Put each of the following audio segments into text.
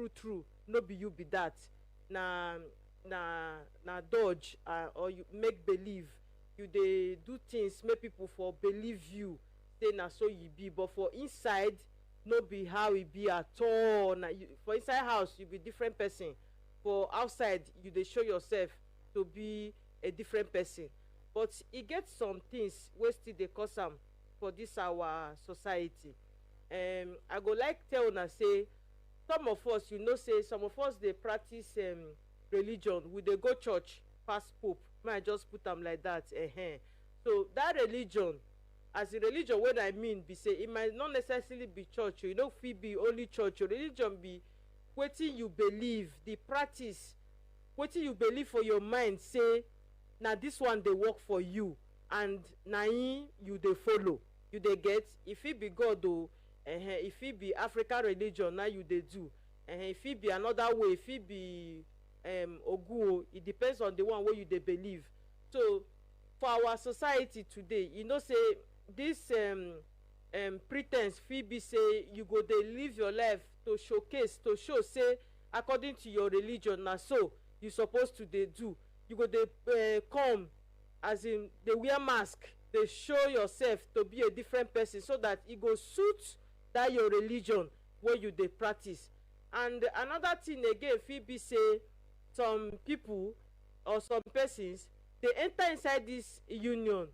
true no be you be that. Na dodge, or you make believe. You dey do things make people for believe you say na so you be, but for inside no be how e be at all. Na you, for inside house you be different person, for outside you dey show yourself to be a different person. But e get some things wey still dey cause am for this our society. I go like tell una say some of us, you know, say some of us dey practice religion. We dey go church pass pope, may I just put am like that. So that religion, as the religion, what I mean be say it might not necessarily be church. You know, fit be only church. Your religion be wetin you believe, the practice, wetin you believe for your mind say na this one dey work for you, and na him you dey follow. You dey get. If it be God o, if it be African religion na you dey do, if it be another way, if it be Ogun, it depends on the one wey you dey believe. So for our society today, you know, say this pretense fit be say you go dey live your life to showcase, to show say according to your religion na so you suppose to dey do. You go dey come, as in dey wear mask, dey show yourself to be a different person, so that e go suit that your religion wey you dey practice. And another thing again fit be say some people or some persons dey enter inside this union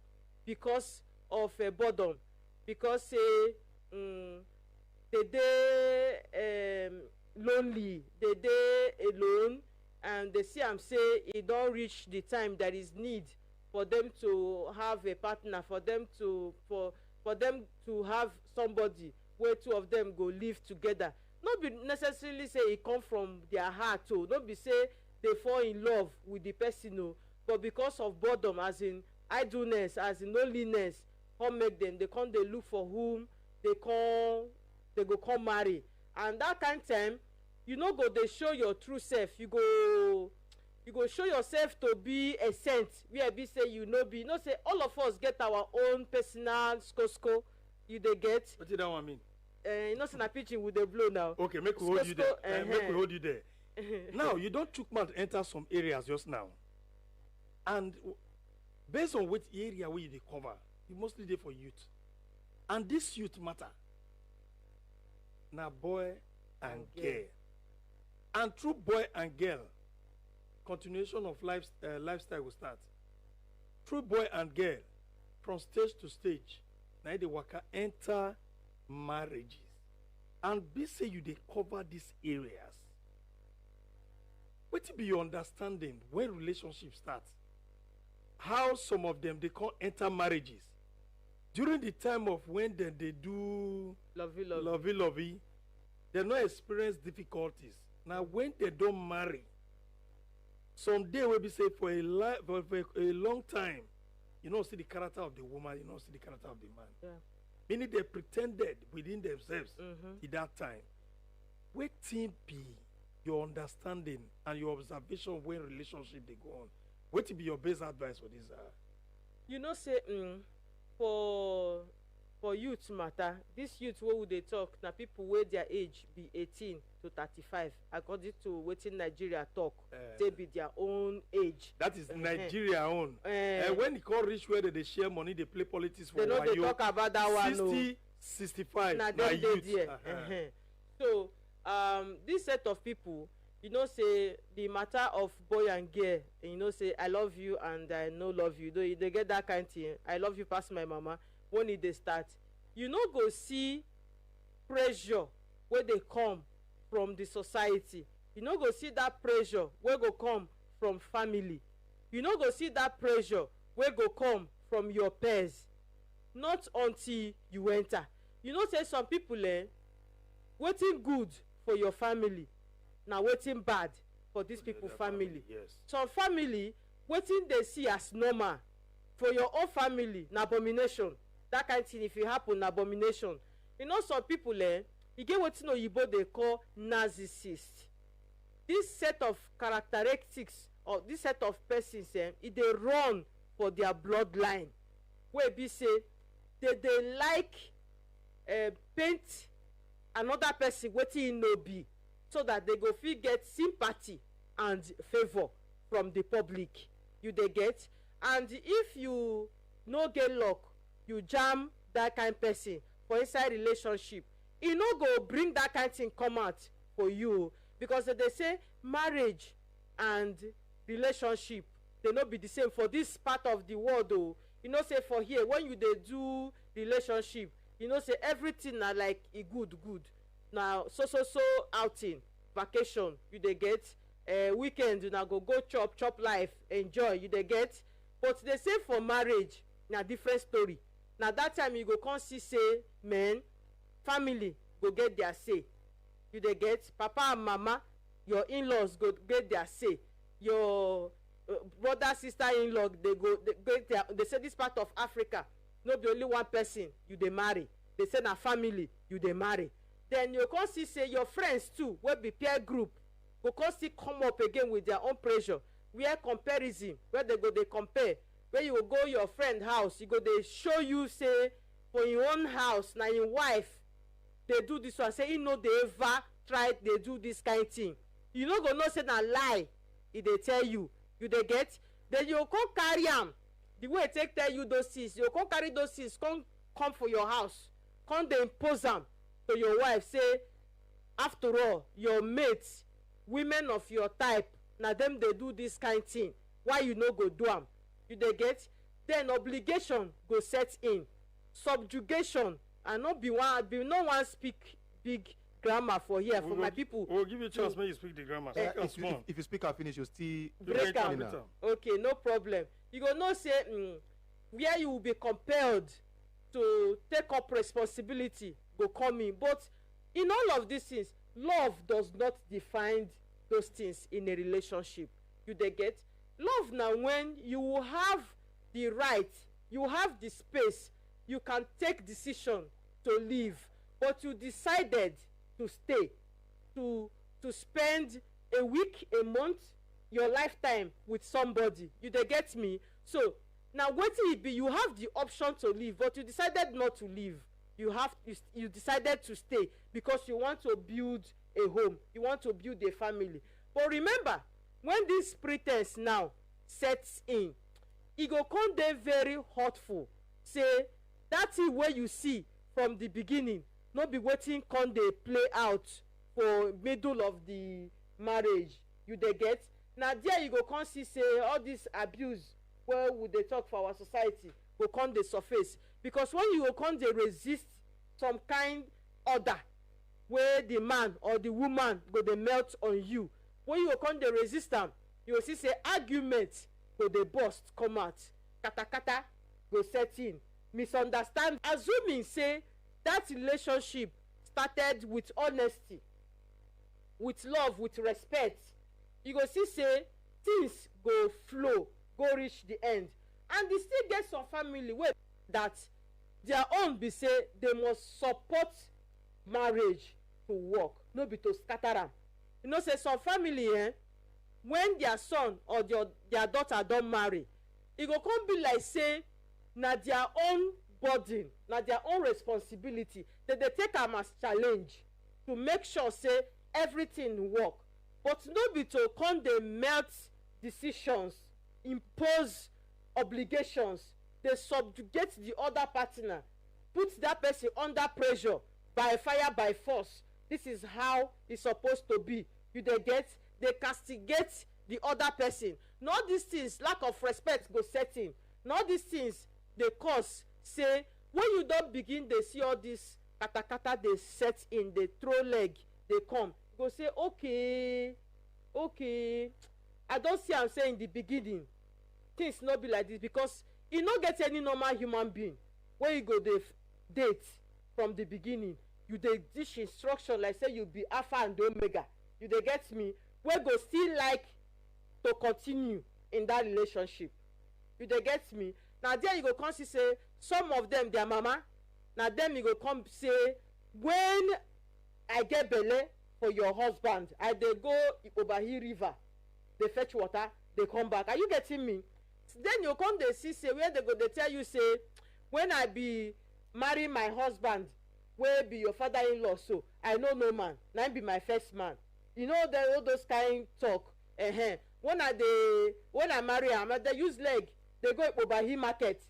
because of boredom, because say they dey lonely, they dey alone, and they see am say e don reach the time that is need for them to have a partner, for them to have somebody where two of them go live together. No be necessarily say e come from their heart o, no be say they fall in love with the person o, but because of boredom, as in idleness, as in loneliness, come make them, they come dey look for whom they go come marry. And that kind time you no go dey show your true self. You go show yourself to be a saint, where be say you no be. You know, say all of us get our own personal skosko. You dey get. What did that one mean? You know, say na pitching with the blow now. Okay, make we hold you there. Make we hold you there. Now you don't took man to enter some areas just now, and based on which area where they cover, you mostly there for youth, and this youth matter. Now boy and girl, and through boy and girl, continuation of lifestyle will start. Through boy and girl, from stage to stage, now they waka enter marriages, and be say you they cover these areas. What be your understanding when relationships start? How some of them they can't enter marriages during the time of when they do lovey, they not experience difficulties. Now when they don't marry, someday will be say for a long time, you don't see the character of the woman, you don't see the character of the man. Yeah. Meaning they pretended within themselves at that time. Wetin be your understanding and your observation when relationship they go on? Wetin be your best advice for this? You know, say for youth matter, this youth wey we dey talk na people wey their age be 18 to 35, according to wetin Nigeria talk. They be their own age. That is Nigeria own. When it come reach where they share money, they play politics for they know they talk about that 60, 65 na na youth. there. So this set of people, you know, say the matter of boy and girl, you know, say I love you and I no love you. They get that kind of thing. I love you past my mama. When it they start, you know, go see pressure where they come from the society. You know, go see that pressure where go come from family. You know, go see that pressure where go come from your peers. Not until you enter. You know, say some people waiting good for your family, now waiting bad for these people family. Yes. Some family waiting they see as normal for your own family na abomination. That kind of thing, if it happen, na abomination. You know, some people you get wetin oyibo they call narcissist. This set of characteristics or this set of persons they run for their bloodline, where be say they like paint another person wetin e no be, so that they go fit get sympathy and favour from the public. You dey get? And if you no get luck, you jam that kind person for inside relationship, e no go bring that kind thing come out for you, because they say marriage and relationship they no be the same for this part of the world. Oh, you know say for here when you dey do relationship, you know say everything na like e good na so outing, vacation you dey get, weekend una go chop life, enjoy, you dey get. But they say for marriage na different story. Na that time you go come see say men family go get their say, you dey get. Papa and mama, your in-laws go get their say, your brother sister in-law they get their. They say this part of Africa no be only one person you dey marry, they say na family you dey marry. Then you come see say your friends too wey be peer group go come still come up again with their own pressure, where comparison, where they go dey compare, where you go your friend house, you go dey show you say for your own house na im wife dey do this one, say he no dey ever try dey do this kind thing. You no go know say na lie e dey tell you, you dey get. Then you come carry am the way e take tell you those things, you come carry those things come for your house, come dey impose am to your wife, say after all your mates, women of your type, na dem dey do this kind thing, why you no go do am, you dey get. Then obligation go set in, subjugation. I no wan speak big grammar for here for my people. We'll give you a chance when you speak the grammar. If you speak and finish, you still break am. Okay, no problem. You go know say where you will be compelled to take up responsibility go come in. But in all of these things, love does not define those things in a relationship. You dey get? Love na when you have the right, you have the space, you can take decision to leave, but you decided to stay, to spend a week, a month, your lifetime with somebody. You dey get me? So now wetin e be, you have the option to leave, but you decided not to leave. You decided to stay because you want to build a home, you want to build a family. But remember, when this pretense now sets in, e go come dey very hurtful, say that thing wey you see from the beginning no be wetin come dey play out for middle of the marriage. You dey get? Na there you go come see say all this abuse wey we dey talk for our society go come dey surface, because when you go come dey resist some kind order wey the man or the woman go dey melt on you, when you go come dey resist am, you go see say argument go dey burst come out, katakata go set in, misunderstand. Assuming say that relationship started with honesty, with love, with respect, you go see say things go flow, go reach the end. And e still get some family wey that their own be say they must support marriage to work, no be to scatter am. You know say some family when their son or their daughter don marry, e go come be like say na their own burden, na their own responsibility. They take am as challenge to make sure say everything work, but no be to come dey melt decisions, impose obligations, dey subjugate the other partner, put that person under pressure by fire by force. This is how e suppose to be. You dey get? They castigate the other person. Not these things, lack of respect go set in. Not these things dey cause say when you don begin dey see all this katakata dey set in, dey throw leg dey come, you go say okay, I don see am say in the beginning things no be like this, because e no get any normal human being wey you go dey date from the beginning. You dey dish instruction like say you be alpha and omega. You dey get me? Wey go still like to continue in that relationship. You dey get me? Na there you go come see say some of them, their mama, na them you go come say, when I get belle for your husband, I dey go Obahi river, dey fetch water, dey come back. Are you getting me? Then you come dey see say where they go dey tell you say, when I be marry my husband wey be your father-in-law, so I no man, na him be my first man. you know all those kind talk. When I marry am, they use leg, they go Ipobahi market,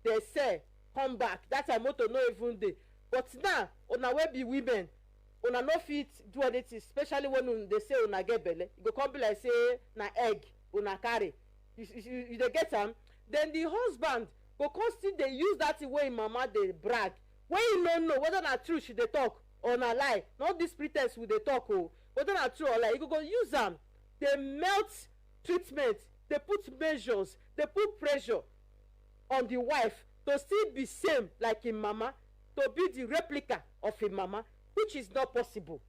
they sell, come back, that time motor no even dey. But now una wey be women, una no fit do anything, especially when they say una get belle, e go come be like say na egg una carry. You dey get am. Then the husband go come still dey use that thing wey im mama dey brag, wey you no know whether na true she dey talk or na lie. Not this pretense we dey talk o, whether na true or lie, you go use am dey melt treatment, dey put measures, dey put pressure on the wife to still be same like im mama, to be the replica of im mama, which is not possible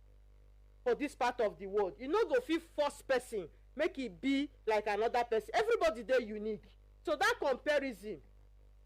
for this part of the world. You no go fit force person make e be like another person. Everybody dey unique. So that comparison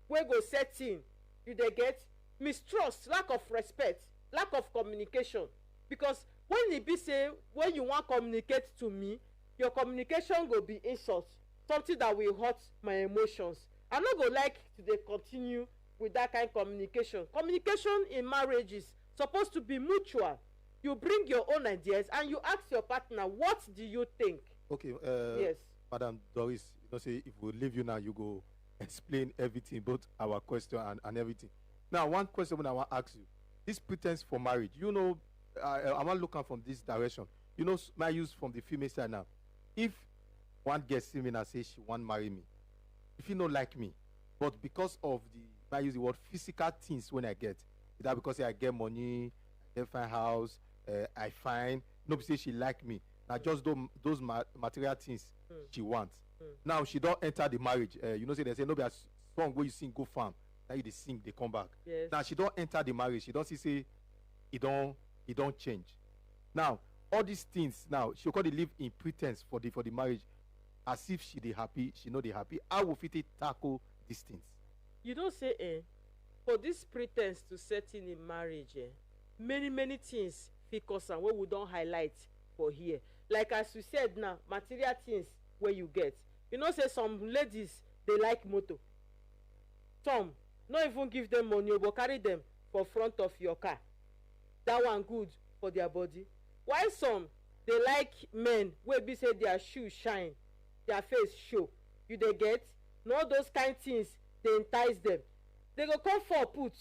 wey go set in, you dey get mistrust, lack of respect, lack of communication. Because when e be say when you wan communicate to me, your communication go be insult, something that will hurt my emotions. I no go like to dey continue with that kind communication. Communication in marriage is supposed to be mutual. You bring your own ideas and you ask your partner, what do you think? Okay. Yes. Madam Doris, you know, say if we leave you now, you go explain everything, both our question and everything. Now, one question when I want to ask you, this pretense for marriage, you know, I want to look at from this direction. You know, my use from the female side now. If one gets see me and say she want marry me, if you don't like me, but because of I use the word physical things when I get, is that because I get money, I get fine house, I find, nobody say she like me. Now just those material things she wants. Now she don't enter the marriage. You know, say they say nobody has song where you sing go farm. Now you they sing, they come back. Yes. Now she don't enter the marriage. She don't say it don't change. Now all these things now she call they live in pretense for the marriage, as if she they happy, she know they happy. How will fit tackle these things? You don't say for this pretense to set in marriage, many things fit cause am wey we don highlight for here. Like as you said now, material things where you get. You know, say some ladies they like motor. Some not even give them money, but carry them for front of your car. That one good for their body. While some they like men wey be say their shoes shine, their face show. You dey get? No, those kind things they entice them. They go come for put.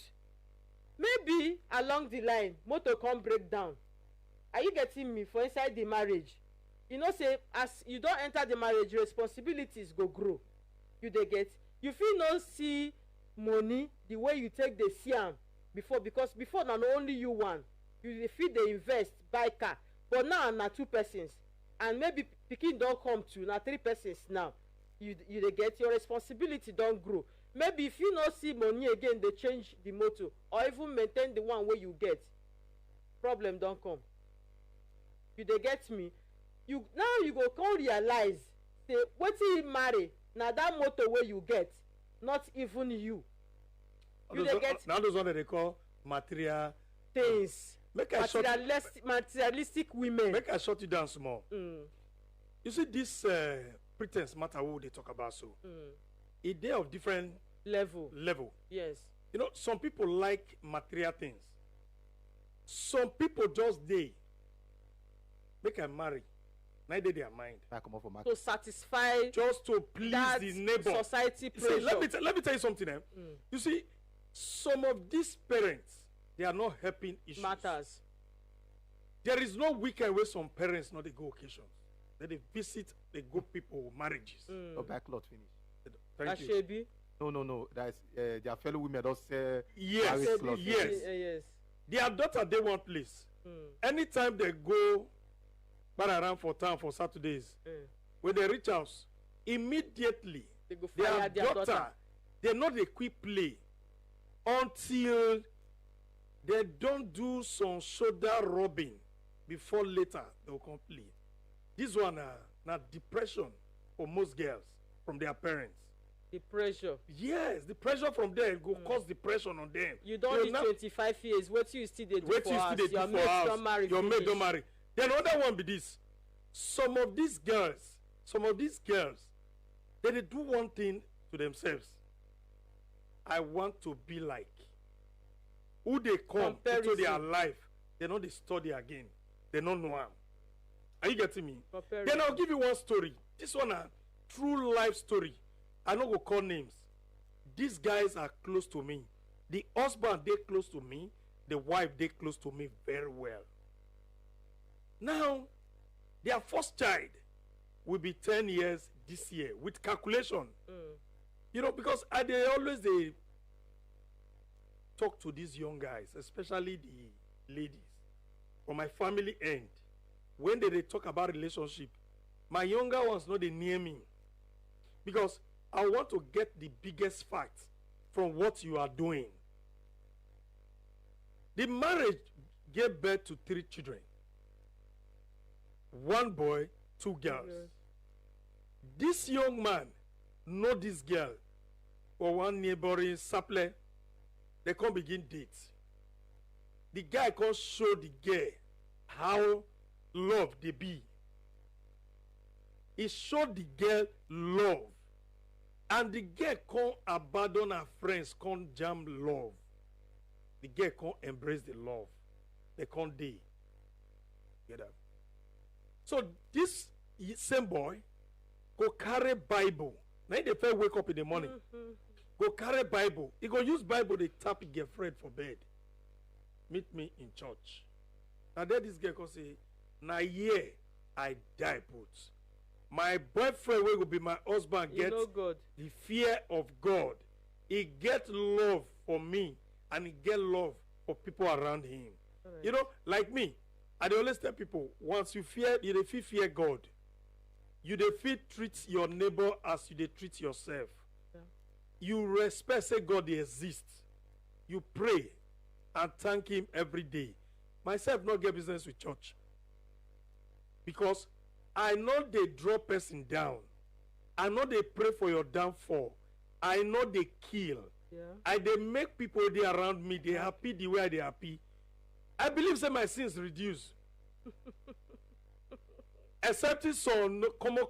Maybe along the line motor come break down. Are you getting me? For inside the marriage, you know, say as you don enter the marriage, responsibilities go grow. You dey get? You fit no see money the way you take dey see am before, because before na only you one. You fit dey invest, buy car, but now na 2 persons, and maybe pikin don come to na 3 persons now. You dey get? Your responsibility don grow. Maybe if you no see money again, they change the motor or even maintain the one wey you get, problem don come. You dey get me? You go come realize say wetin you marry na that motor wey you get, not even you. You dey get? Now those one that they call material things. Materialistic women. Make I shut you down small. You see this pretense matter what they talk about, so a day of different level. Yes. You know, some people like material things. Some people just make I marry. Neither their mind. To satisfy, just to please the neighbor. Society pressure. See, let me tell you something. You see, some of these parents, they are not helping issues. Matters. There is no weekend where some parents not they go occasions. They visit, they go people marriages. Oh, backlot finish. Thank you. No. That's their fellow women don't say yes. Their daughter they want place. Anytime they go back around for town for Saturdays, when they reach house, immediately they go fire their daughter. They not a quick play until they don't do some shoulder rubbing before later they'll complete. This one now depression for most girls from their parents. The pressure. Yes, the pressure from them go cause depression on them. You don't need 25 years. What you still did for us? Your mate don't marry. Your mate don't marry. Then another one be this. Some of these girls, they do one thing to themselves. I want to be like. Who they come into their life, they know they study again. They don't know how. Are you getting me? Prepare Then it. I'll give you one story. This one a true life story. I no go call names. These guys are close to me. The husband, they close to me. The wife, they close to me very well. Now, their first child will be 10 years this year with calculation. You know, because they always they talk to these young guys, especially the ladies from my family end. When they talk about relationship, my younger ones know they near me. Because I want to get the biggest fact from what you are doing. The marriage gave birth to 3 children. 1 boy, 2 girls. Yes. This young man know this girl for one neighboring sapler. They can't begin date. The guy can't show the girl how love they be. He showed the girl love. And the girl can't abandon her friends, can't jam love. The girl can't embrace the love. They can't date. Get that? So this same boy go carry Bible. Now they first wake up in the morning. Go carry Bible. He go use Bible to tap his girlfriend for bed. Meet me in church. And then this girl can say, "Na here I die put. My boyfriend will be my husband. You Get know God. the fear of God. He get love for me, and he get love for people around him. Right. You know, like me, I dey always tell people, once you dey fear God, you dey fit treat your neighbor as you dey treat yourself. Yeah. You respect, say God dey exist. You pray and thank him every day. Myself not get business with church. Because I know they draw person down. I know they pray for your downfall. I know they kill. Yeah. I they make people they around me, they happy the way they happy. I believe say my sins reduce. Except some como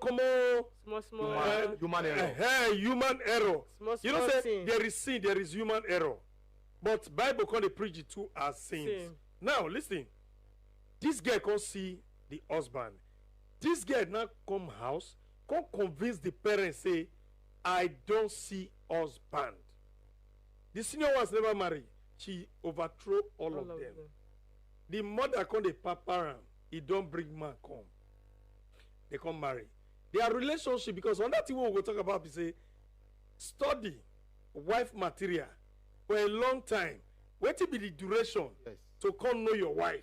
Small. Human error. human error. Small, You know small say sin. there is sin, there is human error. But Bible can preach it too as sins. Sin. Now listen. This guy can see the husband. This guy now come house, can convince the parents say, I don't see husband. The senior ones never marry. She overthrow all of them. The mother come the papa, he don't bring man come. They come marry. Their relationship, because on that thing we will talk about, we say, study wife material for a long time. What will be the duration Yes. to come know your wife?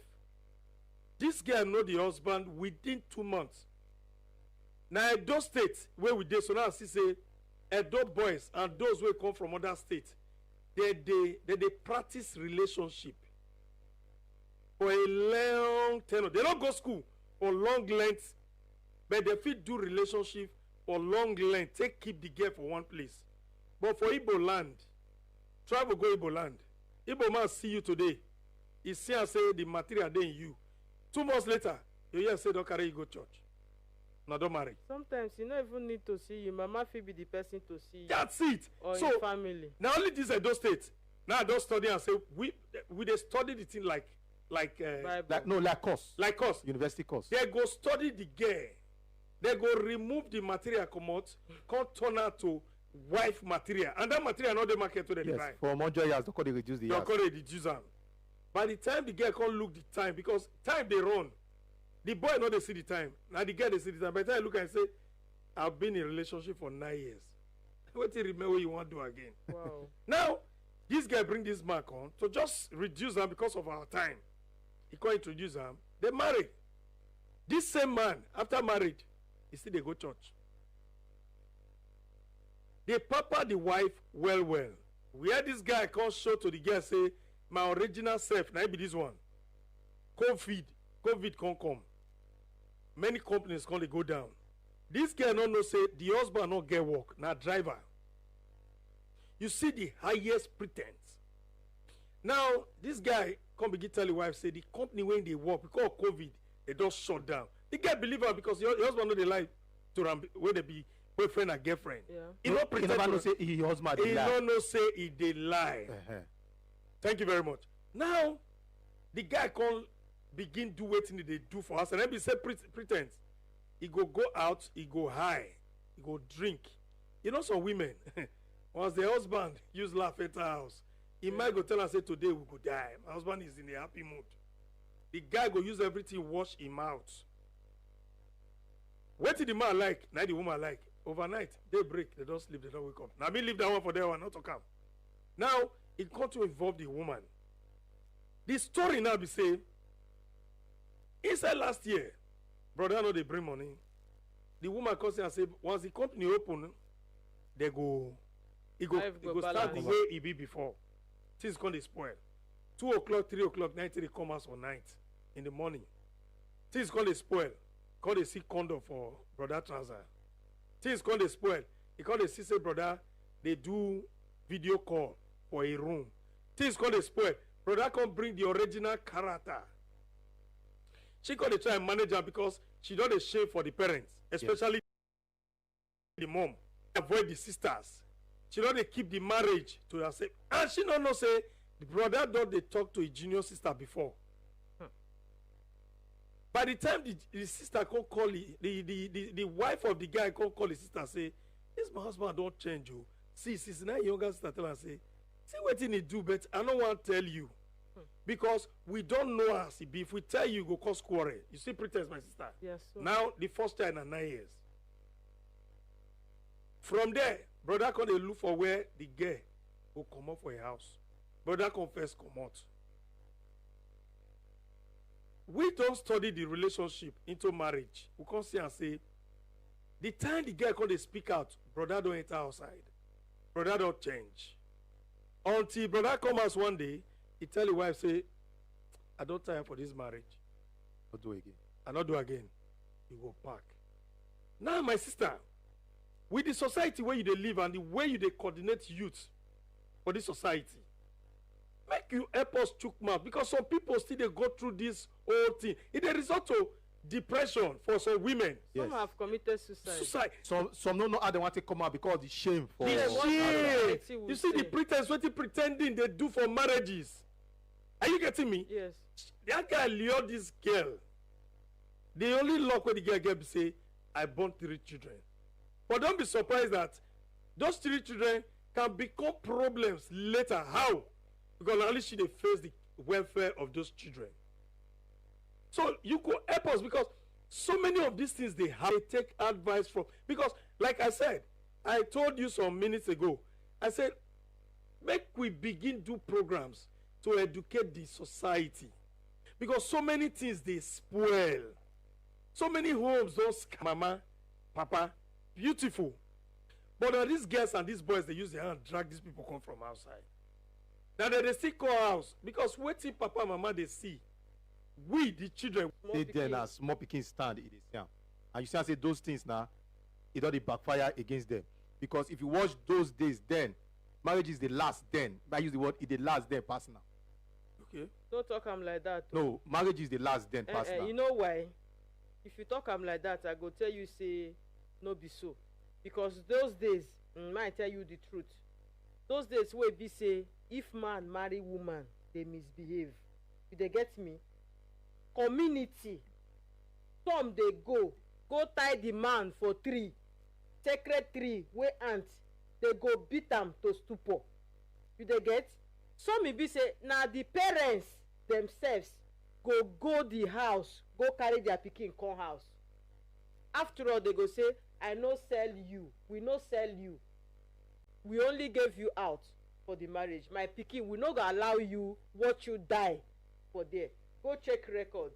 This girl know the husband within 2 months. Now Edo State where we did, so now see say Edo boys and those who come from other states, they practice relationship for a long tenure. They don't go school for long length, but they fit do relationship for long length. Take keep the girl for one place. But for Igbo land, travel go Igbo land. Igbo man see you today. He see and say the material dey in you. 2 months later, you hear say don't carry you go church. Now don't marry. Sometimes you don't even need to see you. Mama fit be the person to see you. That's it. Or So your family. now only this Edo State. Now I don't study and say we they study the thing like Bible. Like course. like us. University course. They go study the girl. They go remove the material come out, come turn out to wife material. And that material not the market to the Yes. buy. For 100 years, they reduce the They years. call it the Juzam. By the time the girl can't look the time, because time they run, the boy not they see the time. Now the girl they see the time. By the time I look and say, I've been in a relationship for 9 years. What do you remember what you want to do again? Wow. Now, this guy bring this mark on to just reduce them because of our time. He can't introduce them. They marry. This same man, after married, he still they go church. They papa the wife well. Where this guy can't show to the girl say, my original self, now be this one. COVID can't come. Many companies can't go down. This girl no know say the husband not get work, now driver. You see the highest pretense. Now, this guy come begin tell the wife, say the company when they work, because of COVID, they just shut down. The guy believe her because your husband know they lie to them when they be boyfriend and girlfriend. Yeah. He not pretend never to- know say he husband he dey lie. no know say he dey lie. Uh-huh. Thank you very much. Now, the guy come begin do wetin they do for us, and then be say pretense. He go out, he go high, he go drink. You know some women, once the husband use laugh at her house, he might go tell her say today we go die. My husband is in a happy mood. The guy go use everything wash him out. What did the man like? Now the woman like. Overnight, they break, they don't sleep, they don't wake up. Now me leave that one for that one, not to come. Now, it got to involve the woman. The story now be say, inside last year, brother know they bring money. The woman comes and say, once the company open, they go, it go start the way it be before. Things gonna spoil. 2 o'clock, 3 o'clock, night they come out for night in the morning. Things gonna spoil. Call they see condom for brother trouser. Things called they spoil. He called the sister brother. They do video call for a room. Things called they spoil. Brother can bring the original character. She called the try and manage her because she don't a shame for the parents, especially the mom. Avoid the sisters. She don't keep the marriage to herself. And she don't know say the brother don't they talk to a junior sister before. By the time the sister can call the wife of the guy can call the sister and say, this my husband don't change you. See, now younger sister tell her say, see what he do, but I don't want to tell you. Because we don't know as it be. If we tell you, go cause quarrel. You see pretense, my sister. Yes. Sir. Now the first child in 9 years. From there, brother can they look for where the girl will come up for a house. Brother confess come out. We don't study the relationship into marriage. We can't see and say, the time the girl can they speak out, brother don't enter outside. Brother don't change. Until brother come out one day, he tell the wife, say, I don't time for this marriage. I'll do again. I not do again. You go back. Now, my sister, with the society where you they live and the way you they coordinate youth for this society, make you help us chook mouth, because some people still they go through this whole thing. It a result to depression for some women. Some have committed suicide. Some don't know how they want to come out because the shame for the shame. You see the pretense, what they pretending they do for marriages. Are you getting me? Yes. That guy lured this girl. The only luck when the girl get say, I born 3 children. But don't be surprised that those 3 children can become problems later. How? Because only she they face the welfare of those children. So you could help us, because so many of these things they take advice from. Because like I said, I told you some minutes ago, I said, make we begin do programs to educate the society. Because so many things they spoil. So many homes don't scam mama, papa, beautiful. But now these girls and these boys, they use their hand drag these people come from outside. Now they still call house, because waiting papa and mama they see. We the children they then as small picking stand it is yeah. And you see I say those things now, it all backfire against them. Because if you watch those days then, marriage is the last then. I use the word it the last then pass now. Okay. Don't talk am like that. No, marriage is the last then pass now. You know why? If you talk am like that, I go tell you say no be so. Because those days, might tell you the truth. Those days wey be say if man marry woman, they misbehave. You dey get me? Community, some dey go tie the man for tree, sacred tree wey ant dey go beat am to stupor. You dey get? Some e be say na the parents themselves go the house, go carry their pikin come house. After all, they go say, I no sell you, we no sell you, we only gave you out for the marriage. My pikin, we no go allow you watch you die for there. Go check records.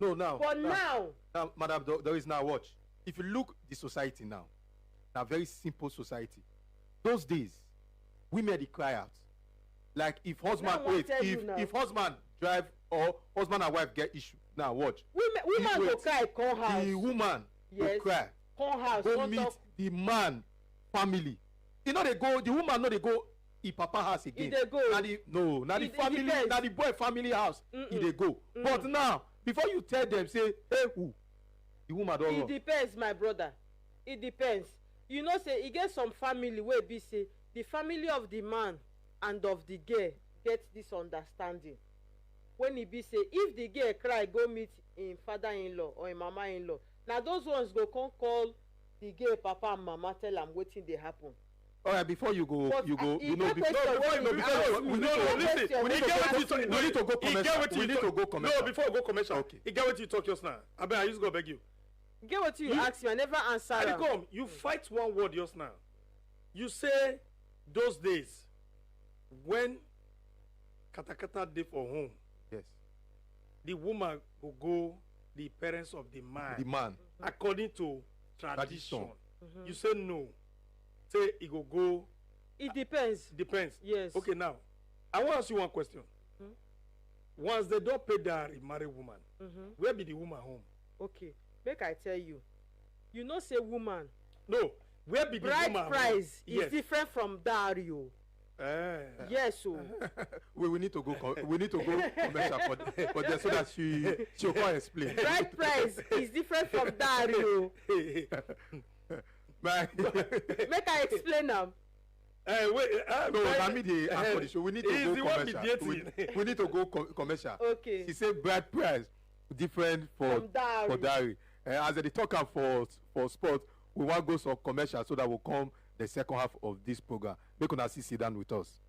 No, now. But now, Madam, there is now watch. If you look the society now, a very simple society. Those days, women they cry out. Like if husband if husband drive or husband and wife get issue. Now watch. Woman go cry come house. The woman go cry. Come house. Go meet the man family. You know they go. The woman know they go. He papa house again. They go. Now the family. Now the boy family house. He they go. But now before you tell them say hey who, the woman don't run. It depends, my brother. It depends. You know say e get some family wey be say the family of the man and of the girl get this understanding. when e be say if the girl cry go meet im father-in-law or im mama-in-law, na those ones go come call the girl papa and mama, tell am wetin dey happen. All right, before you go, But you go, e you know, get before, question no, wey before, you ask me. we need No, to, listen, we need to go commercial. We need to go commercial. No, before we go commercial. Okay. You get what you talk just now. I just go beg you. Get what you ask me, I never answer I am. come, you fight one word just now. You say those days when katakata dey for home, Yes. the woman go the parents of the man. The man. According to tradition. Tradition. You say no. Say it go. It depends. Depends. Yes. Okay, now I want to ask you one question. Once they don't pay dowry, marry woman, where be the woman home? Okay, make I tell you, you know say woman, No, where be the bride woman price home? is different from dowry o. Yes o. We need to go. We need to go commercial for that so that she'll come explain. Bride price is different from dowry o. Bye. Make I explain am. Wait, No, I mean the ask for the show. We need to He's go the one commercial. mediating. We need to go commercial. Okay. She said bride price different From dowry. for dowry. As they talk am for sport, we want go some commercial so that will come the second half of this program. Make una sit down with us.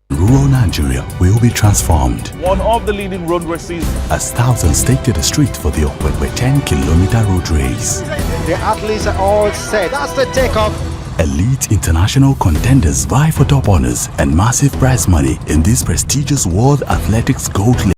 Rural Nigeria will be transformed one of the leading road races as thousands take to the street for the Okpekpe 10-kilometer road race. The athletes are all set. That's the takeoff. Elite international contenders vie for top honors and massive prize money in this prestigious World Athletics Gold League.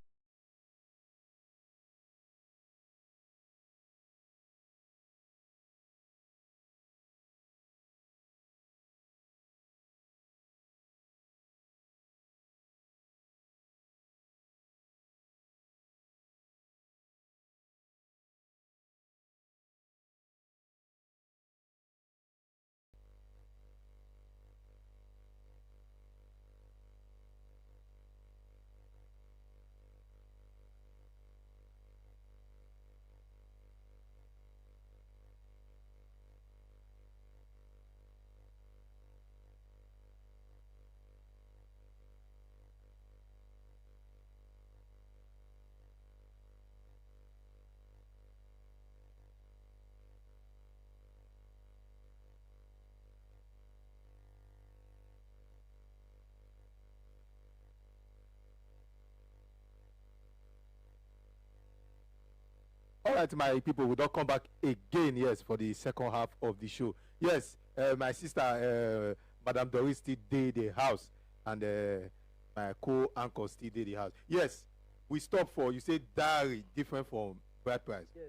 All right, my people, we don't come back again, yes, for the second half of the show. Yes, my sister, Madam Doris, still did the house, and my co-uncle still did the house. Yes, we stop for, you say dowry different from bride price. Yes.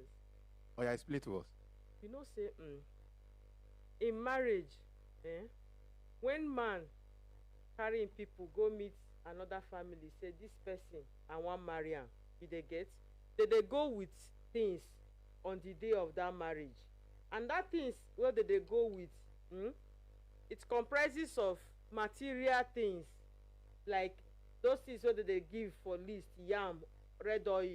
Oh, yeah, explain to us. You know say in marriage, when man carrying people go meet another family, say this person I wan marry am, you dey get, they go with things on the day of that marriage, and that things wey they go with, it comprises of material things like those things wey they give for list: yam, red oil,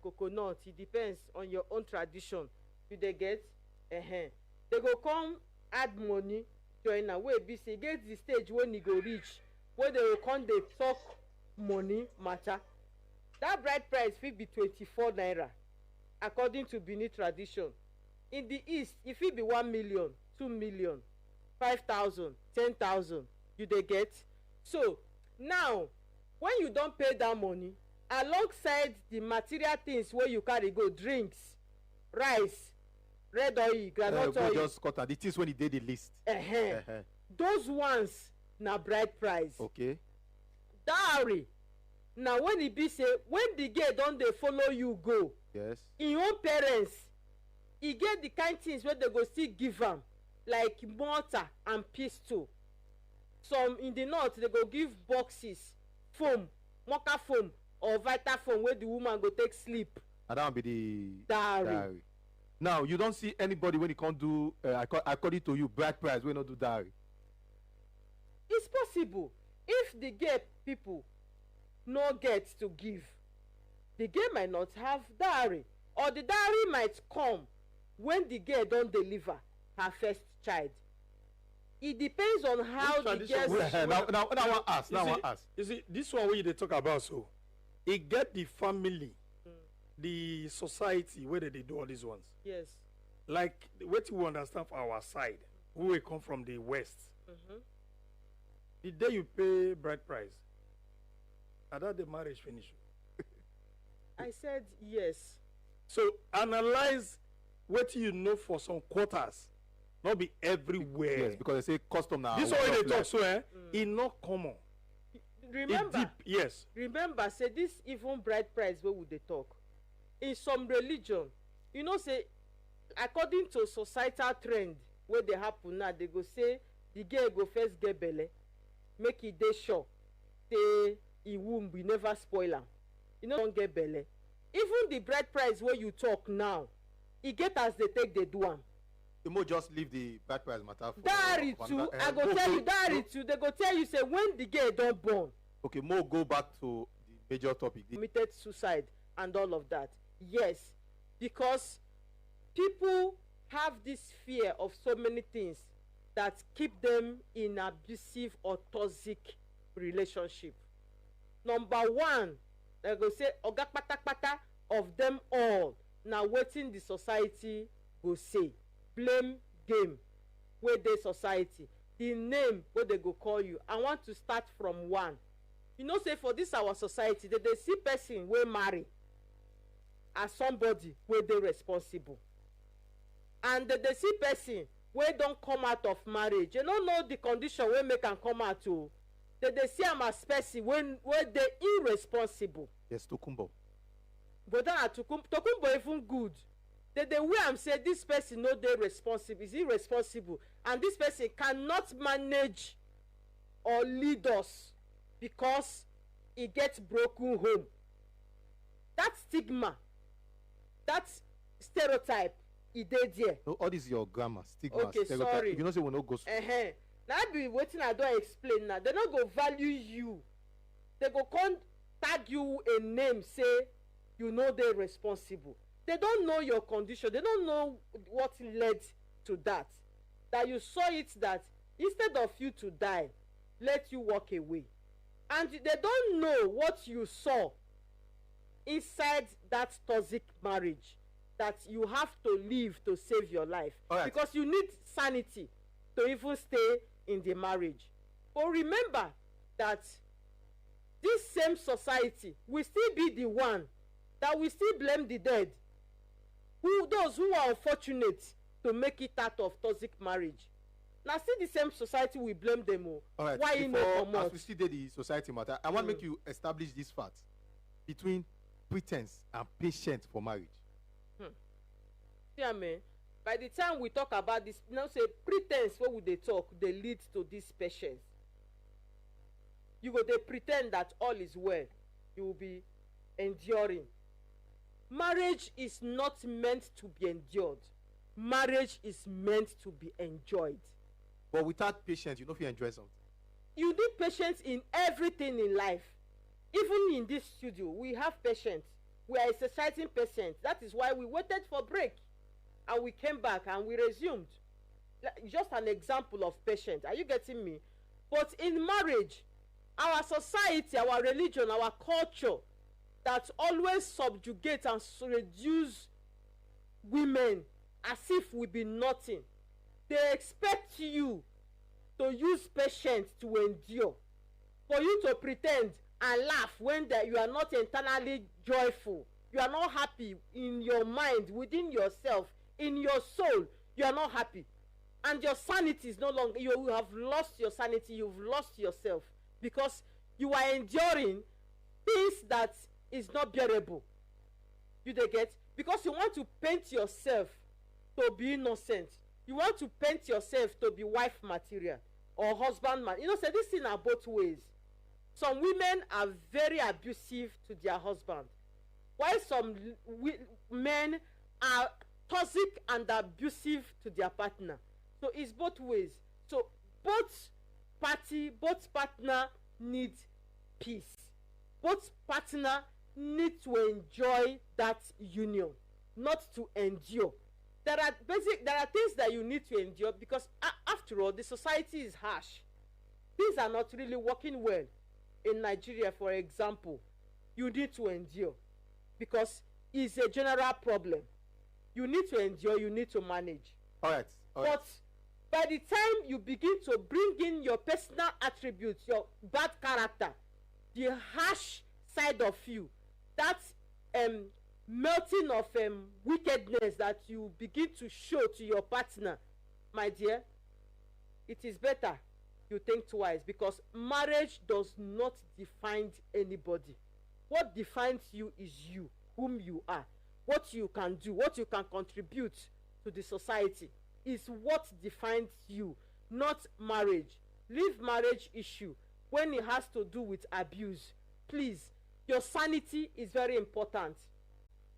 coconut. It depends on your own tradition. You dey get, they go come add money join am, wey be say get the stage when e go reach wey they go come dey talk money matter. That bride price fit be 24 naira according to Benin tradition. In the east e fit be 1 million, 2 million, 5,000, 10,000. You dey get. So now when you don pay that money, alongside the material things wey you carry go, drinks, rice, red oil, groundnut oil, just cut the things when he did the list. those ones na bride price. Okay. Dowry na when e be say when the girl don dey follow you go, Yes. im own parents, e get the kind things wey they go still give am, like mortar and pestle. Some in the north they go give boxes, foam, mocha foam or vita foam wey the woman go take sleep. And that will be the Dowry. Now you don't see anybody when he can't do according to you bride price wey no do dowry. It's possible if the girl people no get to give, the girl might not have dowry, or the dowry might come when the girl don deliver her first child. It depends on how the girl. Now I want to ask. You see, this one wey they talk about, so it get the family, the society where they do all these ones. Yes. Like what we understand for our side, who we come from the west. The day you pay bride price, and that the marriage finish. I said yes. So analyze what you know for some quarters, not be everywhere. Yes, because they say custom now. This one they talk so it not common. Remember, deep, yes. Remember, say this even bride price where would they talk? In some religion, you know, say according to societal trend where they happen now, they go say the girl go first get belle, make it dey sure, say e womb we never spoil am. You know, don't get belle. Even the bride price where you talk now, e get as they take they do am. You mo just leave the bride price matter for. Diary too, I go tell you diary too. They go tell you say when the girl don born. Okay, more go back to the major topic. Committed suicide and all of that. Yes, because people have this fear of so many things that keep them in abusive or toxic relationship. Number one, they go say oga kpatakpata of them all na wetin the society go say. Blame game wey dey society, the name wey they go call you. I want to start from one. You know, say for this our society, they see person wey marry as somebody wey dey responsible, and they see person wey don come out of marriage. You no know the condition wey make am come out o. They see am as person wey dey irresponsible. Yes, Tokumbo. But then Tokumbo even good. They wey am say this person no dey responsible, is irresponsible, and this person cannot manage or lead us because e get broken home. That stigma, that stereotype, e dey there. No, all this is your grammar, stigma, okay, stereotype. Sorry. You know say we no go. Now be wetin I don explain now. They no go value you. They go come tag you a name, say you no dey responsible. They don't know your condition. They don't know what led to that. That you saw it that instead of you to die, let you walk away. And they don't know what you saw inside that toxic marriage that you have to live to save your life. Right. Because you need sanity to even stay in the marriage. But remember that this same society will still be the one that will still blame the dead. Those who are unfortunate to make it out of toxic marriage. Now see the same society we blame them all. All right. Why Before, as we still did the society matter, I want to make you establish this fact between pretense and patient for marriage. Yeah, man. By the time we talk about this, now say pretense, what would they talk? They lead to this patience. You go they pretend that all is well. You will be enduring. Marriage is not meant to be endured. Marriage is meant to be enjoyed. But without patience, you know if you enjoy something. You need patience in everything in life. Even in this studio, we have patience. We are exercising patience. That is why we waited for break. And we came back and we resumed. Just an example of patience. Are you getting me? But in marriage, our society, our religion, our culture, that always subjugate and reduce women as if we be nothing. They expect you to use patience to endure, for you to pretend and laugh when you are not internally joyful. You are not happy in your mind, within yourself, in your soul. You are not happy, and your sanity is no longer. You have lost your sanity. You've lost yourself because you are enduring things that is not bearable. You dey get? Because you want to paint yourself to be innocent. You want to paint yourself to be wife material or husband man. You know, say this thing are both ways. Some women are very abusive to their husband, while some men are toxic and abusive to their partner. So it's both ways. So both partner need peace. Both partner need to enjoy that union, not to endure. there are things that you need to endure, because after all, the society is harsh. Things are not really working well in Nigeria. For example, you need to endure because it's a general problem. You need to endure, you need to manage. All right. But by the time you begin to bring in your personal attributes, your bad character, the harsh side of you, that melting of wickedness that you begin to show to your partner, my dear, it is better you think twice, because marriage does not define anybody. What defines you is you, whom you are, what you can do, what you can contribute to the society is what defines you, not marriage. Leave marriage issue when it has to do with abuse. Please, your sanity is very important.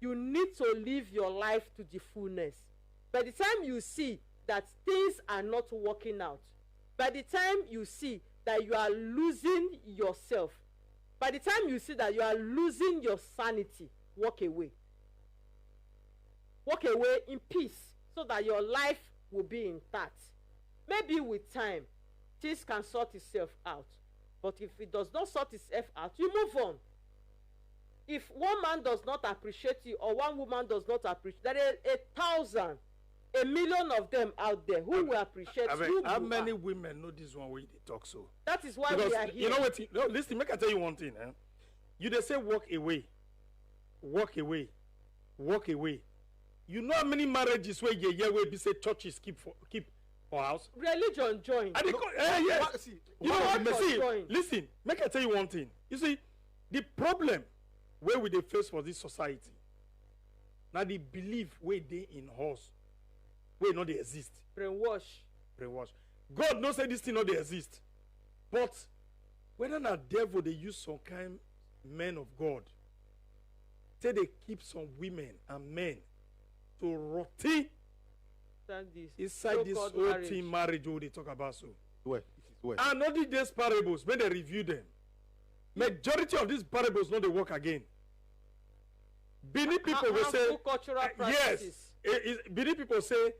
You need to live your life to the fullness. By the time you see that things are not working out, by the time you see that you are losing yourself, by the time you see that you are losing your sanity, walk away. Walk away in peace so that your life will be intact. Maybe with time, things can sort itself out. But if it does not sort itself out, you move on. If one man does not appreciate you, or one woman does not appreciate, there are 1,000, 1,000,000 of them out there who will appreciate you. How many women know this one way they talk so? That is why because we are here. You know what? No, listen, make I tell you one thing. You they say walk away, walk away, walk away. You know how many marriages where we be say churches keep for house? Religion join. Yes. See, You know what? See, join. listen, make I tell you one thing. You see, the problem where we dey face for this society, now the belief where they in us, where not they exist. Brainwash. God knows say this thing not they exist. But whether not devil they use some kind men of God, say they keep some women and men to rotty inside this whole thing marriage what they talk about so. Where? And all these parables, when they review them, majority of these parables not they work again. Benin people will say cultural yes. practices. Benin people say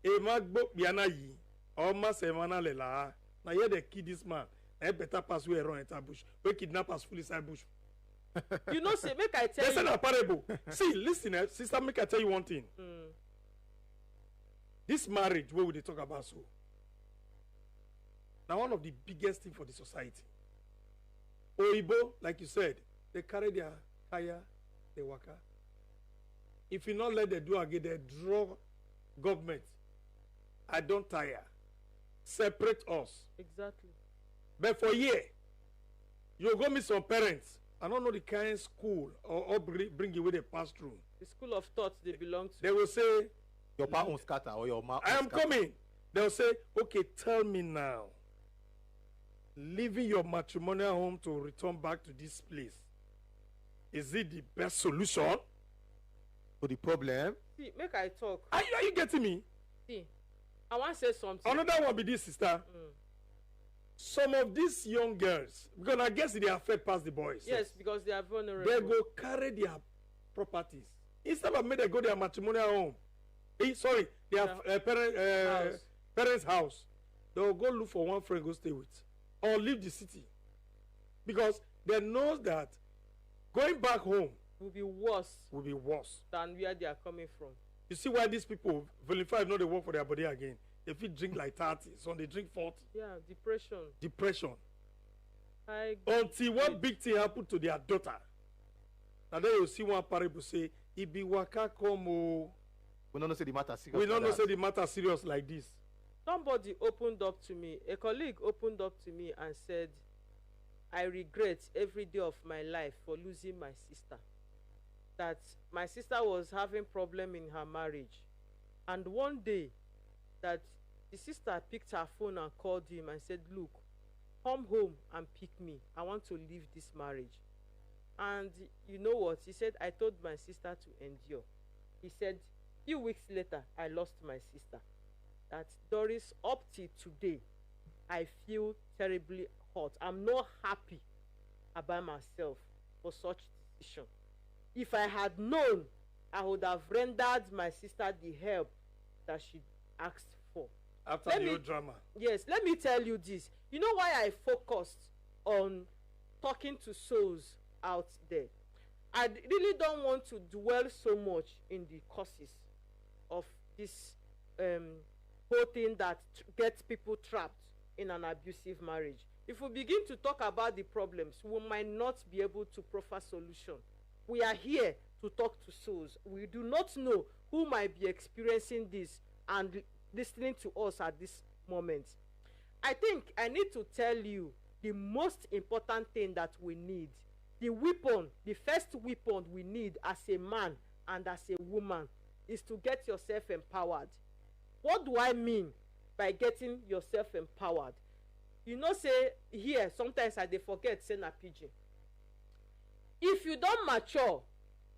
emagbo biana yi or masemana lela. Now here they kill this man. I better pass where run enter bush. We kidnappers full inside bush. You know, say make I tell That's you. not a parable. See, listen, sister, make I tell you one thing. This marriage, what would they talk about so? Now, one of the biggest things for the society. Oibo, like you said, they carry their kaya, they waka. If you not let them do again, they draw government. I don't tire. Separate us. Exactly. But for year, you go meet some parents. I don't know the kind of school or bring you where they pass through. The school of thought they belong to. They will say, your pa on scatter or your ma. I am coming. They will say, okay, tell me now. Leaving your matrimonial home to return back to this place, is it the best solution to the problem? See, make I talk. Are you getting me? See, I want to say something. Another one be this, sister. Some of these young girls, because I guess they affect past the boys. Yes, because they are vulnerable. They go carry their properties. Instead of me, they go their matrimonial home. Their parents' house. They will go look for one friend, go stay with. Or leave the city. Because they know that going back home will be worse than where they are coming from. You see why these people, vilify, know they work for their body again. They feel drink like 30, so they drink 40. Yeah, depression. Until one big thing happened to their daughter. And then you see one parable say, Ibi waka komo. We don't know say the matter serious. We don't know say the matter serious like this. Somebody opened up to me, a colleague opened up to me and said, I regret every day of my life for losing my sister. That my sister was having problem in her marriage. And one day, that the sister picked her phone and called him and said, look, come home and pick me. I want to leave this marriage. And you know what? He said, I told my sister to endure. He said, a few weeks later, I lost my sister. That Doris, up till today, I feel terribly hurt. I'm not happy about myself for such decision. If I had known I would have rendered my sister the help that she asked for. After the whole drama. Yes, let me tell you this. You know why I focused on talking to souls out there? I really don't want to dwell so much in the causes of this whole thing that gets people trapped in an abusive marriage. If we begin to talk about the problems, we might not be able to proffer solution. We are here to talk to souls. We do not know who might be experiencing this and listening to us at this moment. I think I need to tell you the most important thing that we need, the weapon, the first weapon we need as a man and as a woman, is to get yourself empowered. What do I mean by getting yourself empowered? You know, say here sometimes I dey forget say na pidgin. If you don mature,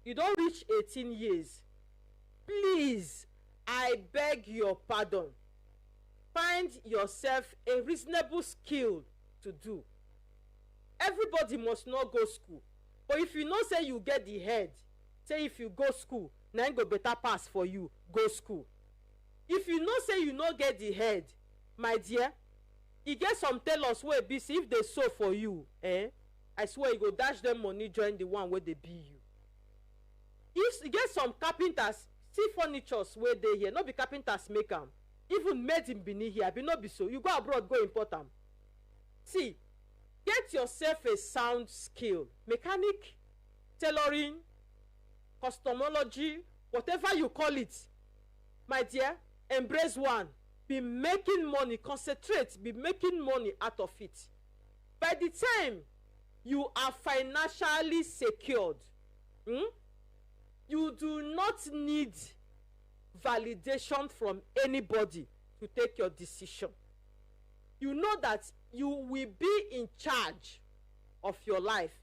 you don reach 18 years, please, I beg your pardon, find yourself a reasonable skill to do. Everybody must not go school, but if you know say you get the head, say if you go school na im go better pass for you, go school. If you know say you no get the head, my dear, e get some tailors wey be say if they sew for you, I swear you go dash them money join the one wey dey be you. If e get some carpenters, see furnitures wey dey here, no be carpenters make am, even made in Benin here, abi no be so, you go abroad go import am. See, get yourself a sound skill, mechanic, tailoring, cosmetology, whatever you call it. My dear, embrace one. Be making money, concentrate, be making money out of it. By the time you are financially secured, you do not need validation from anybody to take your decision. You know that you will be in charge of your life.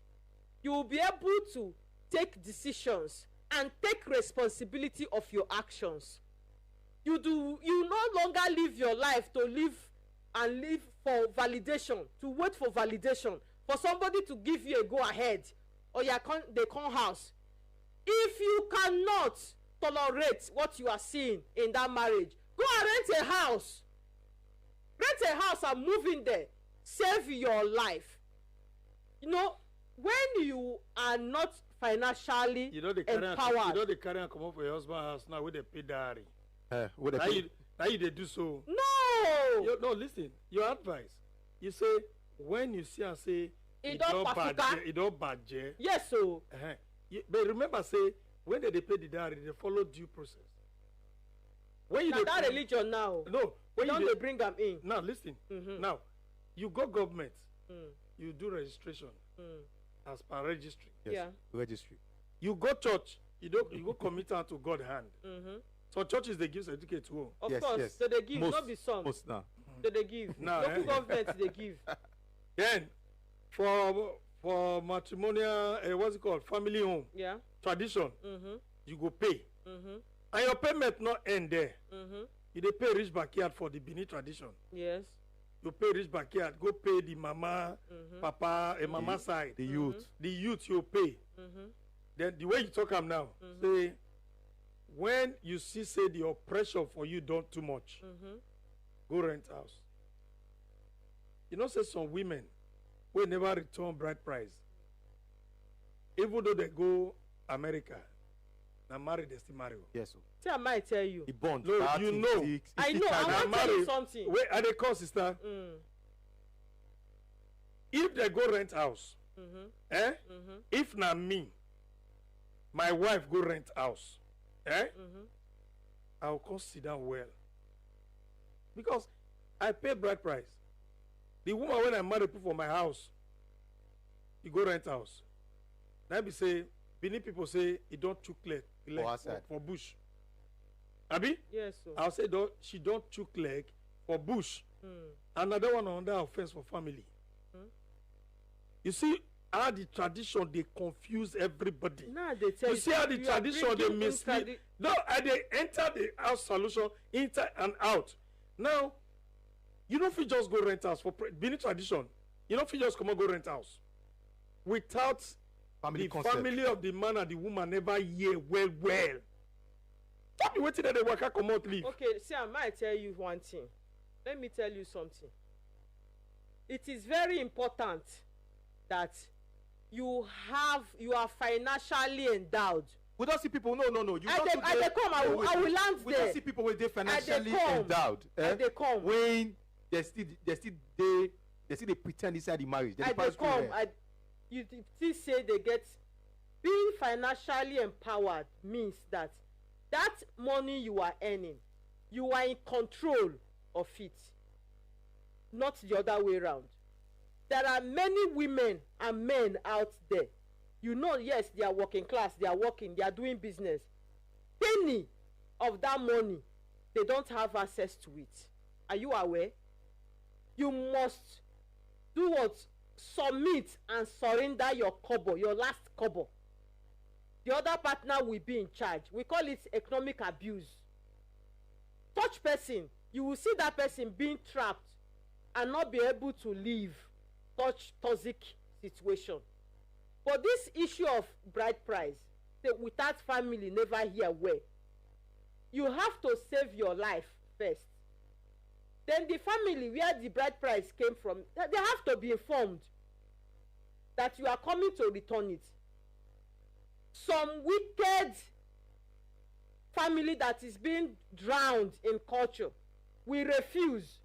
You will be able to take decisions and take responsibility of your actions. You no longer live your life to live for validation, to wait for validation, for somebody to give you a go ahead, or they come house. If you cannot tolerate what you are seeing in that marriage, go and rent a house. Rent a house and move in there. Save your life. You know, when you are not financially empowered, they carry and come up for your husband's house now with the pay diary. Now you they do so. No. No, listen. Your advice. You say when you see and say it don't budget. Yes, so. But remember, say when they pay the diary, they follow due process. When you that religion now. No. When don't they bring them in? Now listen. Now you go government. You do registration as per registry. Yes. Yeah. Registry. You go church. You go commit her to God hand. So churches they give certificate too. Of course, yes. so they give, Most, not be some. Most now. So they give. Now, Local government they give. Then for matrimonial, what's it called? Family home. Yeah. Tradition. You go pay. And your payment not end there. You dey pay rich backyard for the Benin tradition. Yes. You pay rich backyard, go pay the mama, papa, and mama side. The youth. The youth you pay. Then the way you talk am now, say when you see say the oppression for you don't too much, go rent house. You know, say some women will never return bride price, even though they go America, now marry they still marry. Yes, sir. See, I might tell you. The bond. No, you know. I know. I want to tell you something. Wait, are they call sister? If they go rent house, if not me, my wife go rent house, I'll come sit down well. Because I pay bride price. The woman when I marry people for my house, you go rent house. Now be say, Benin people say it don't chook leg for bush. Abi? Yes, sir. I'll say she don't chook leg for bush. Another one under offense for family. You see how the tradition they confuse everybody. Nah, they tell you see how the tradition they mislead. No, they enter the house solution, enter and out. Now, you don't feel just go rent house for Benin tradition. You don't feel just come and go rent house without family the concept. family of the man and the woman never hear well. What be waiting that they work come out leave? Okay, see, I might tell you one thing. Let me tell you something. It is very important that you are financially endowed. We don't see people. No. You I don't dey come. I will land we there. don't see people with they financially come. endowed. I dey come. When they still they pretend inside the marriage. I dey come. You still say they get being financially empowered means that money you are earning, you are in control of it, not the other way around. There are many women and men out there. You know, yes, they are working class, they are working, they are doing business. Penny of that money, they don't have access to it. Are you aware? You must do what? Submit and surrender your kobo, your last kobo. The other partner will be in charge. We call it economic abuse. Such person, you will see that person being trapped and not be able to leave such toxic situation. But this issue of bride price, without family never hear well. You have to save your life first. Then the family where the bride price came from, they have to be informed that you are coming to return it. Some wicked family that is being drowned in culture will refuse,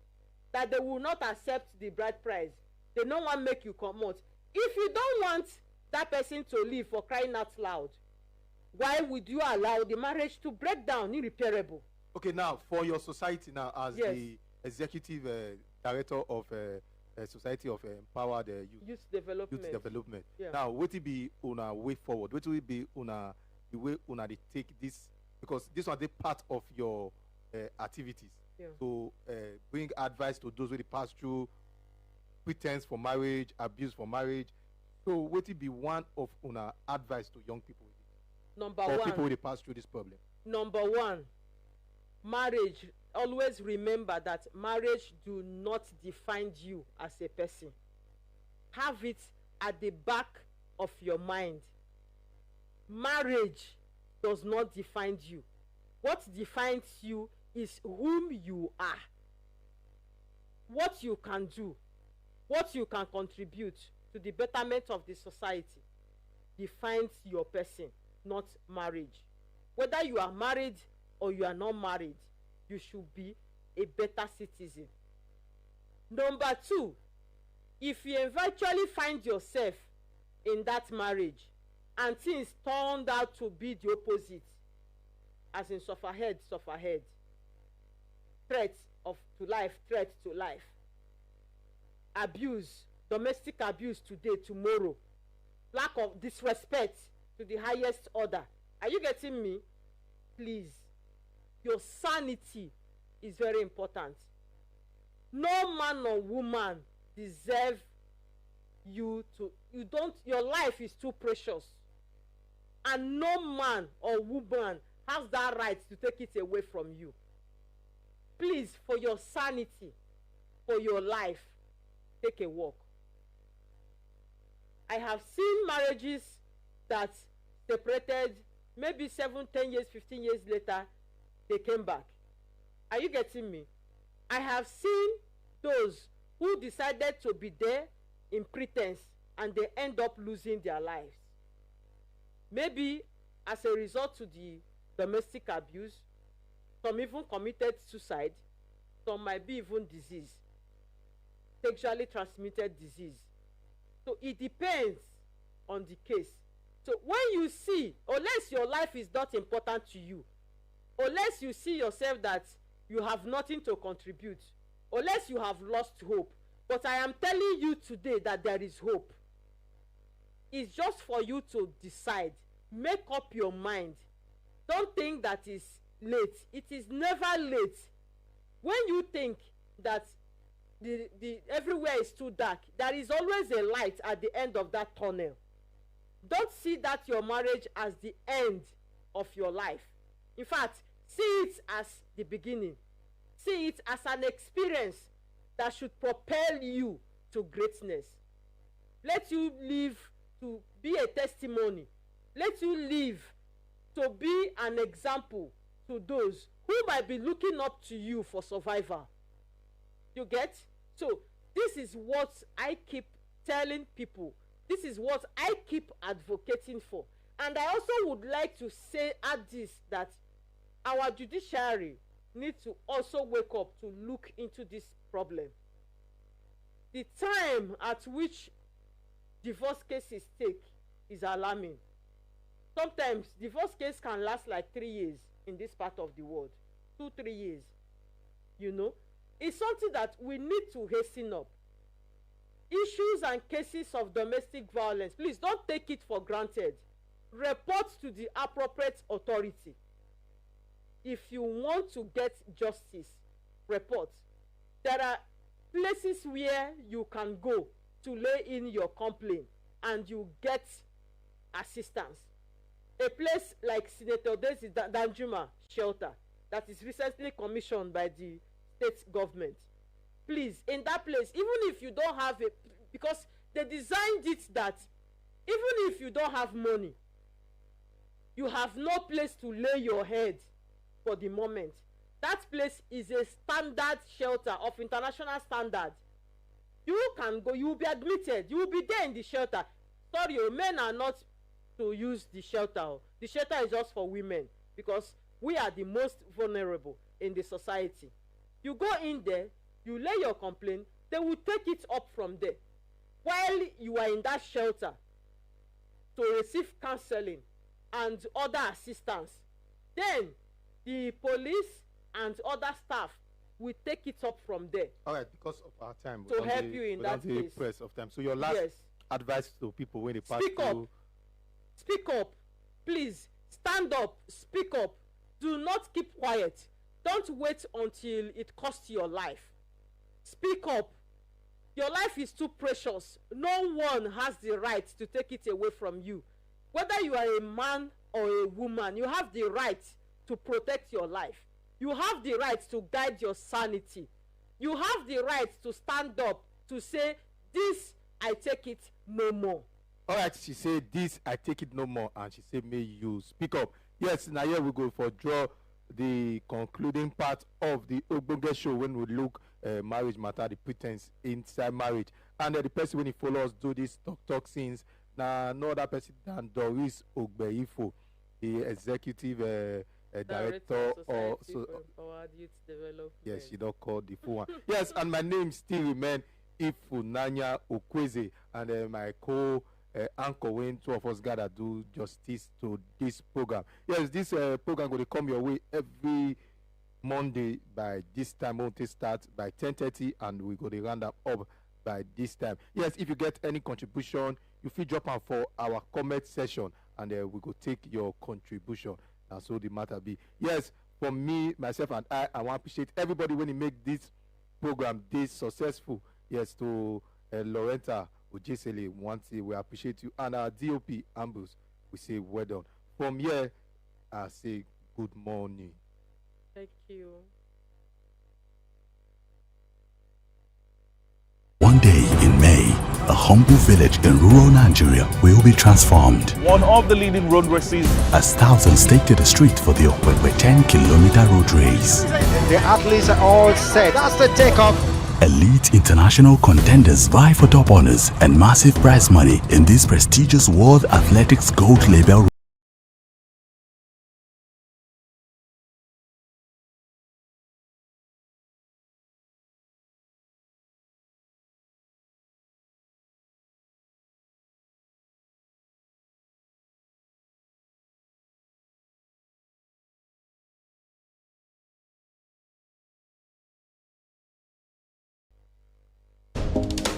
that they will not accept the bride price. They don't want to make you come out. If you don't want that person to leave, for crying out loud, why would you allow the marriage to break down irreparable? Okay, now for your society now, as Yes. the executive director of Society of Empowered Youth development. Yeah. Now, what will be una way forward? What will be una the way una they take this, because this one they part of your activities. Yeah. So bring advice to those who they pass through pretense for marriage, abuse for marriage. So what will be one of una advice to young people Number or one. people who they pass through this problem? Number one, marriage. Always remember that marriage do not define you as a person. Have it at the back of your mind. Marriage does not define you. What defines you is whom you are, what you can do, what you can contribute to the betterment of the society defines your person, not marriage. Whether you are married or you are not married, you should be a better citizen. Number two, if you eventually find yourself in that marriage and things turned out to be the opposite, as in suffer head, threat to life, abuse, domestic abuse today, tomorrow, lack of disrespect to the highest order. Are you getting me? Please, your sanity is very important. No man or woman deserve your life is too precious, and no man or woman has that right to take it away from you. Please, for your sanity, for your life, take a walk. I have seen marriages that separated, maybe 7, 10 years, 15 years later, they came back. Are you getting me? I have seen those who decided to be there in pretense and they end up losing their lives. Maybe as a result to the domestic abuse, some even committed suicide, some might be even disease, sexually transmitted disease. So it depends on the case. So when you see, unless your life is not important to you, unless you see yourself that you have nothing to contribute, unless you have lost hope, but I am telling you today that there is hope. It's just for you to decide. Make up your mind. Don't think that it's late. It is never late. When you think that the everywhere is too dark, there is always a light at the end of that tunnel. Don't see that your marriage as the end of your life. In fact, see it as the beginning. See it as an experience that should propel you to greatness. Let you live to be a testimony. Let you live to be an example to those who might be looking up to you for survival. You get? So this is what I keep telling people. This is what I keep advocating for. And I also would like to add this, that our judiciary need to also wake up to look into this problem. The time at which divorce cases take is alarming. Sometimes divorce case can last like 3 years in this part of the world. 2-3 years. You know, it's something that we need to hasten up. Issues and cases of domestic violence, please don't take it for granted. Report to the appropriate authority. If you want to get justice, report. There are places where you can go to lay in your complaint and you get assistance. A place like Senator Doris Ogbeifun shelter that is recently commissioned by the state government. Please, in that place, even if you don't have because they designed it that even if you don't have money, you have no place to lay your head for the moment. That place is a standard shelter of international standard. You can go, you will be admitted, you will be there in the shelter. Sorry, men are not to use the shelter. The shelter is just for women because we are the most vulnerable in the society. You go in there, you lay your complaint, they will take it up from there. While you are in that shelter to receive counseling and other assistance, then the police and other staff will take it up from there. All right, because of our time, to help you in that case. Press of time. So your last advice to people when they pass through. Speak up, please. Stand up, speak up. Do not keep quiet. Don't wait until it costs your life. Speak up. Your life is too precious. No one has the right to take it away from you. Whether you are a man or a woman, you have the right to protect your life. You have the right to guide your sanity. You have the right to stand up to say, this, I take it no more. All right, she said, this, I take it no more. And she said, may you speak up. Yes, now here we go for draw the concluding part of the OGBONGE show when we look marriage matter, the pretense inside marriage. And the person when he follows do this talk scenes, now no other person than Doris Ogbeifun, the executive director or so. Youth Development. Yes, she don't call the full one. Yes, and my name still remain Ifunanya Okweze, and my anchor when two of us gather do justice to this program. Yes, this program going to come your way every Monday by this time. Won't it start by 10:30 and we go to round up by this time. Yes, if you get any contribution, you feel drop out for our comment session and we go take your contribution. And so the matter be. Yes, for me, myself and I want to appreciate everybody when you make this program this successful. Yes, to Loretta Ojesele, we appreciate you. And our DOP Ambrose, we say well done. From here, I say good morning. Thank you. One day in May, a humble village in rural Nigeria will be transformed. One of the leading road races. As thousands take to the street for the Okpekpe 10-kilometer road race. The athletes are all set. That's the takeoff. Elite international contenders vie for top honors and massive prize money in this prestigious World Athletics Gold Label.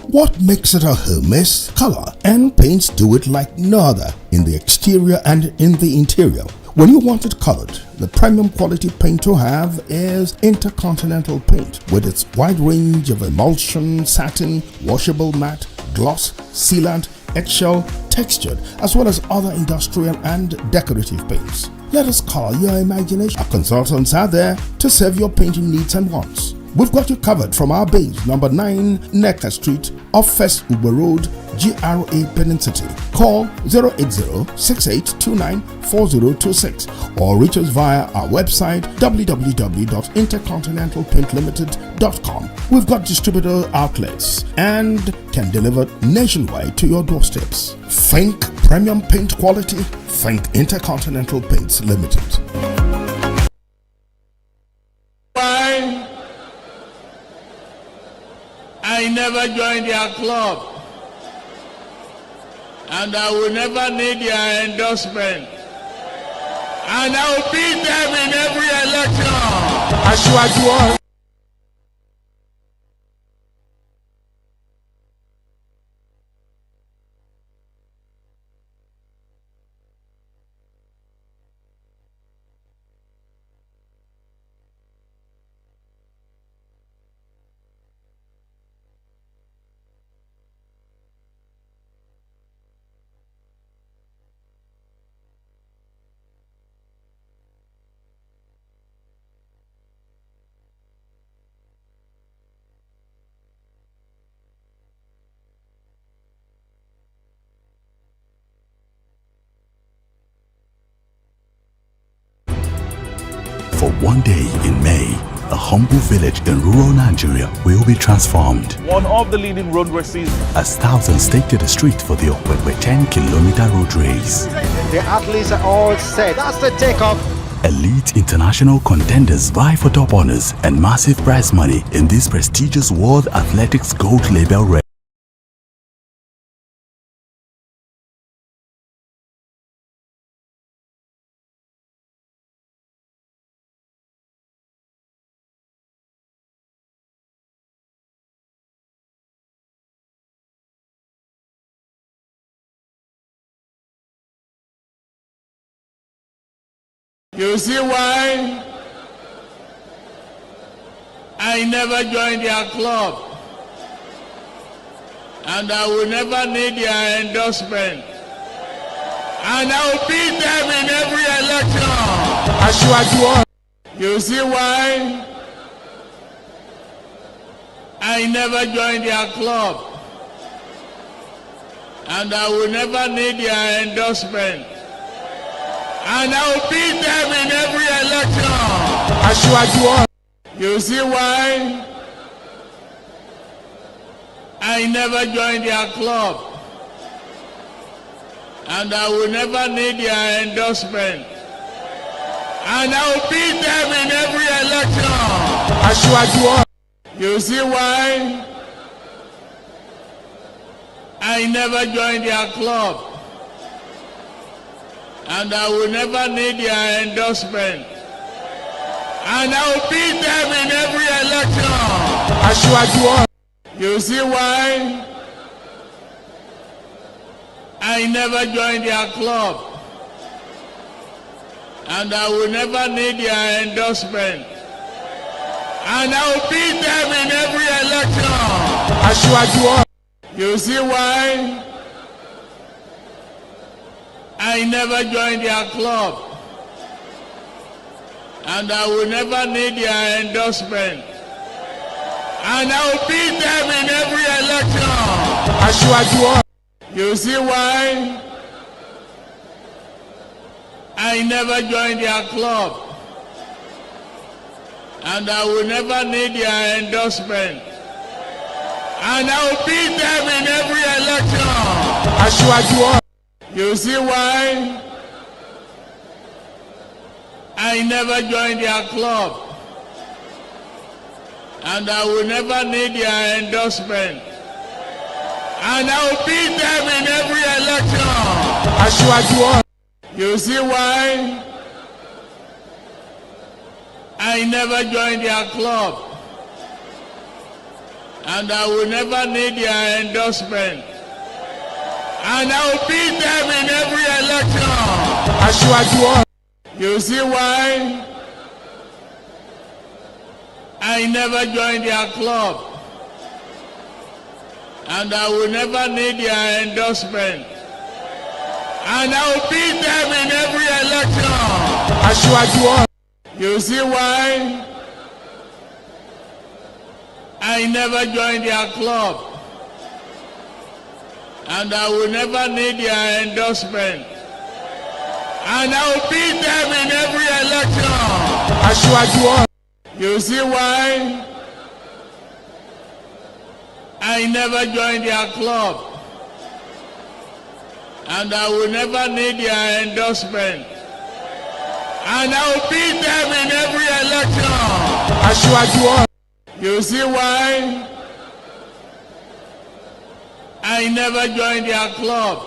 What makes it a Hermes? Color and paints do it like no other in the exterior and in the interior. When you want it colored, the premium quality paint to have is Intercontinental Paint with its wide range of emulsion, satin, washable matte, gloss, sealant, eggshell, textured, as well as other industrial and decorative paints. Let us color your imagination. Our consultants are there to serve your painting needs and wants. We've got you covered from our base, number 9 Necker Street, off First Uber Road, GRA Benin City. Call 080-6829-4026 or reach us via our website www.intercontinentalpaintlimited.com. We've got distributor outlets and can deliver nationwide to your doorsteps. Think premium paint quality. Think Intercontinental Paints Limited. Why I never joined their club, and I will never need their endorsement, and I will beat them in every election. For one day in May, a humble village in rural Nigeria will be transformed. One of the leading road races. As thousands take to the street for the Okpekpe 10-kilometer road race. The athletes are all set. That's the takeoff. Elite international contenders vie for top honors and massive prize money in this prestigious World Athletics Gold Label race. You see why I never joined their club, and I will never need their endorsement, and I will beat them in every election. You see why I never joined their club, and I will never need their endorsement, and I will beat them in every election. You see why I never joined their club, and I will never need their endorsement, and I will beat them in every election. You see why I never joined their club, and I will never need their endorsement, and I will beat them in every election. You see why I never joined their club, and I will never need their endorsement, and I will beat them in every election. You see why I never joined their club, and I will never need their endorsement, and I will beat them in every election. You see why I never joined their club, and I will never need their endorsement, and I will beat them in every election. You see why I never joined their club, and I will never need their endorsement, and I will beat them in every election. You see why I never joined their club, and I will never need their endorsement, and I will beat them in every election. You see why I never joined their club, and I will never need their endorsement, and I will beat them in every election. You see why I never joined their club, and I will never need their endorsement. And I will beat them in every election. You see why? I never joined their club, and I will never need their endorsement. And I will beat them in every election. You see why? I never joined their club,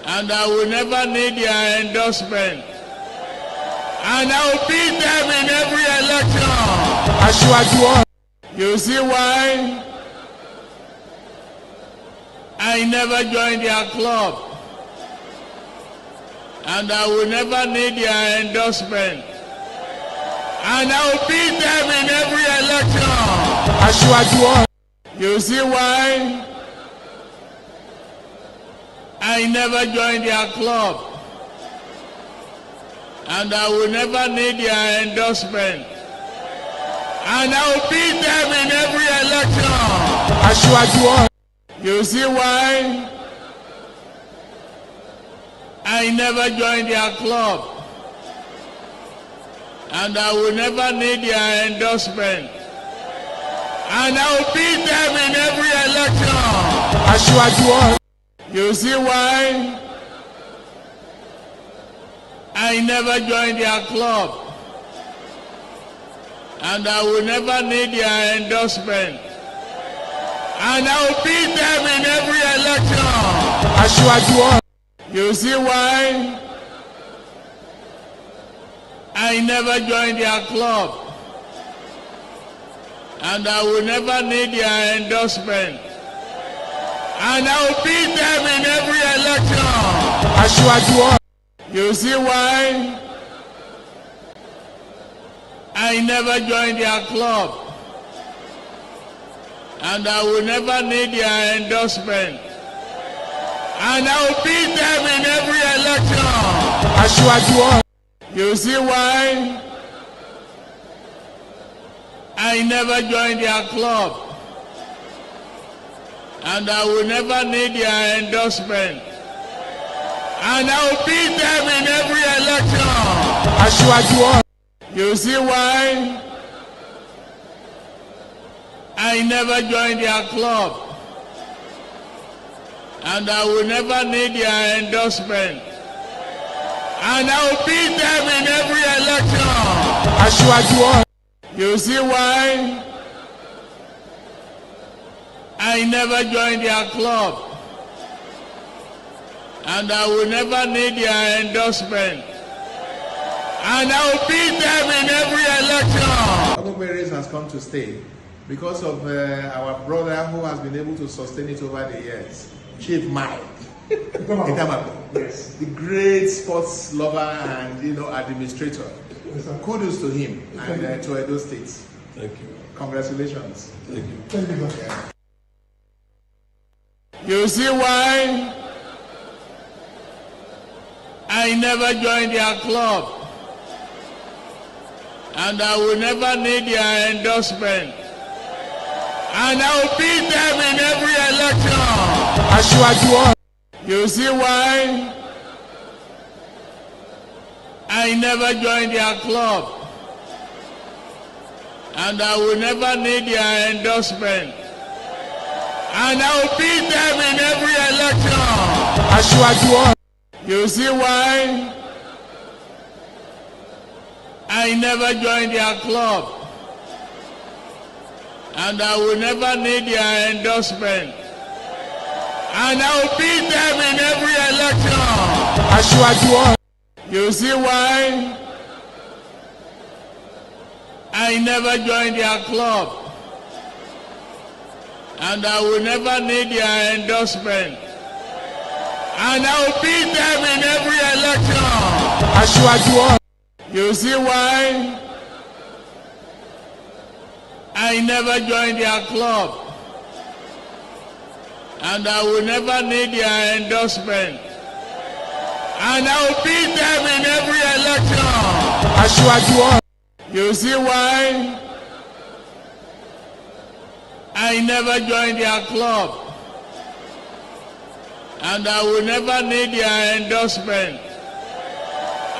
and I will never need their endorsement. And I will beat them in every election. You see why? I never joined their club, and I will never need their endorsement. And I will beat them in every election. You see why? I never joined their club, and I will never need their endorsement. And I will beat them in every election. You see why? I never joined their club, and I will never need their endorsement. And I will beat them in every election. You see why? I never joined their club, and I will never need their endorsement. And I will beat them in every election. You see why? I never joined their club, and I will never need their endorsement. And I will beat them in every election. You see why? I never joined their club, and I will never need their endorsement. And I will beat them in every election. You see why? I never joined their club, and I will never need their endorsement. And I will beat them in every election. You see why? I never joined their club, and I will never need their endorsement. And I will beat them in every election. You see why? I never joined their club, and I will never need their endorsement. And I will beat them in every election. Race has come to stay because of our brother who has been able to sustain it over the years, Chief Mike Itamako. Yes. The great sports lover and administrator. Yes, kudos to him and to Edo State. Thank you. Congratulations. Thank you. Thank you. You see why? I never joined their club, and I will never need their endorsement. And I will beat them in every election. You see why? I never joined their club, and I will never need their endorsement. And I will beat them in every election. You see why? I never joined their club, and I will never need their endorsement. And I will beat them in every election. You see why? I never joined their club, and I will never need their endorsement. And I will beat them in every election. You see why? I never joined their club, and I will never need their endorsement. And I will beat them in every election. You see why? I never joined their club, and I will never need their endorsement.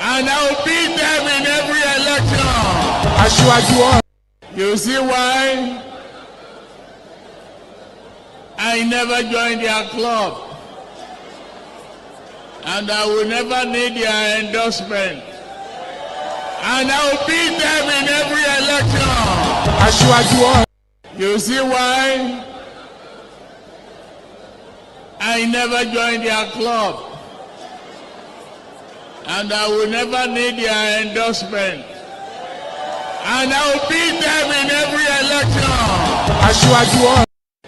And I will beat them in every election. You see why? I never joined their club, and I will never need their endorsement. And I will beat them in every election. You see why? I never joined their club, and I will never need their endorsement. And I will beat them in every election.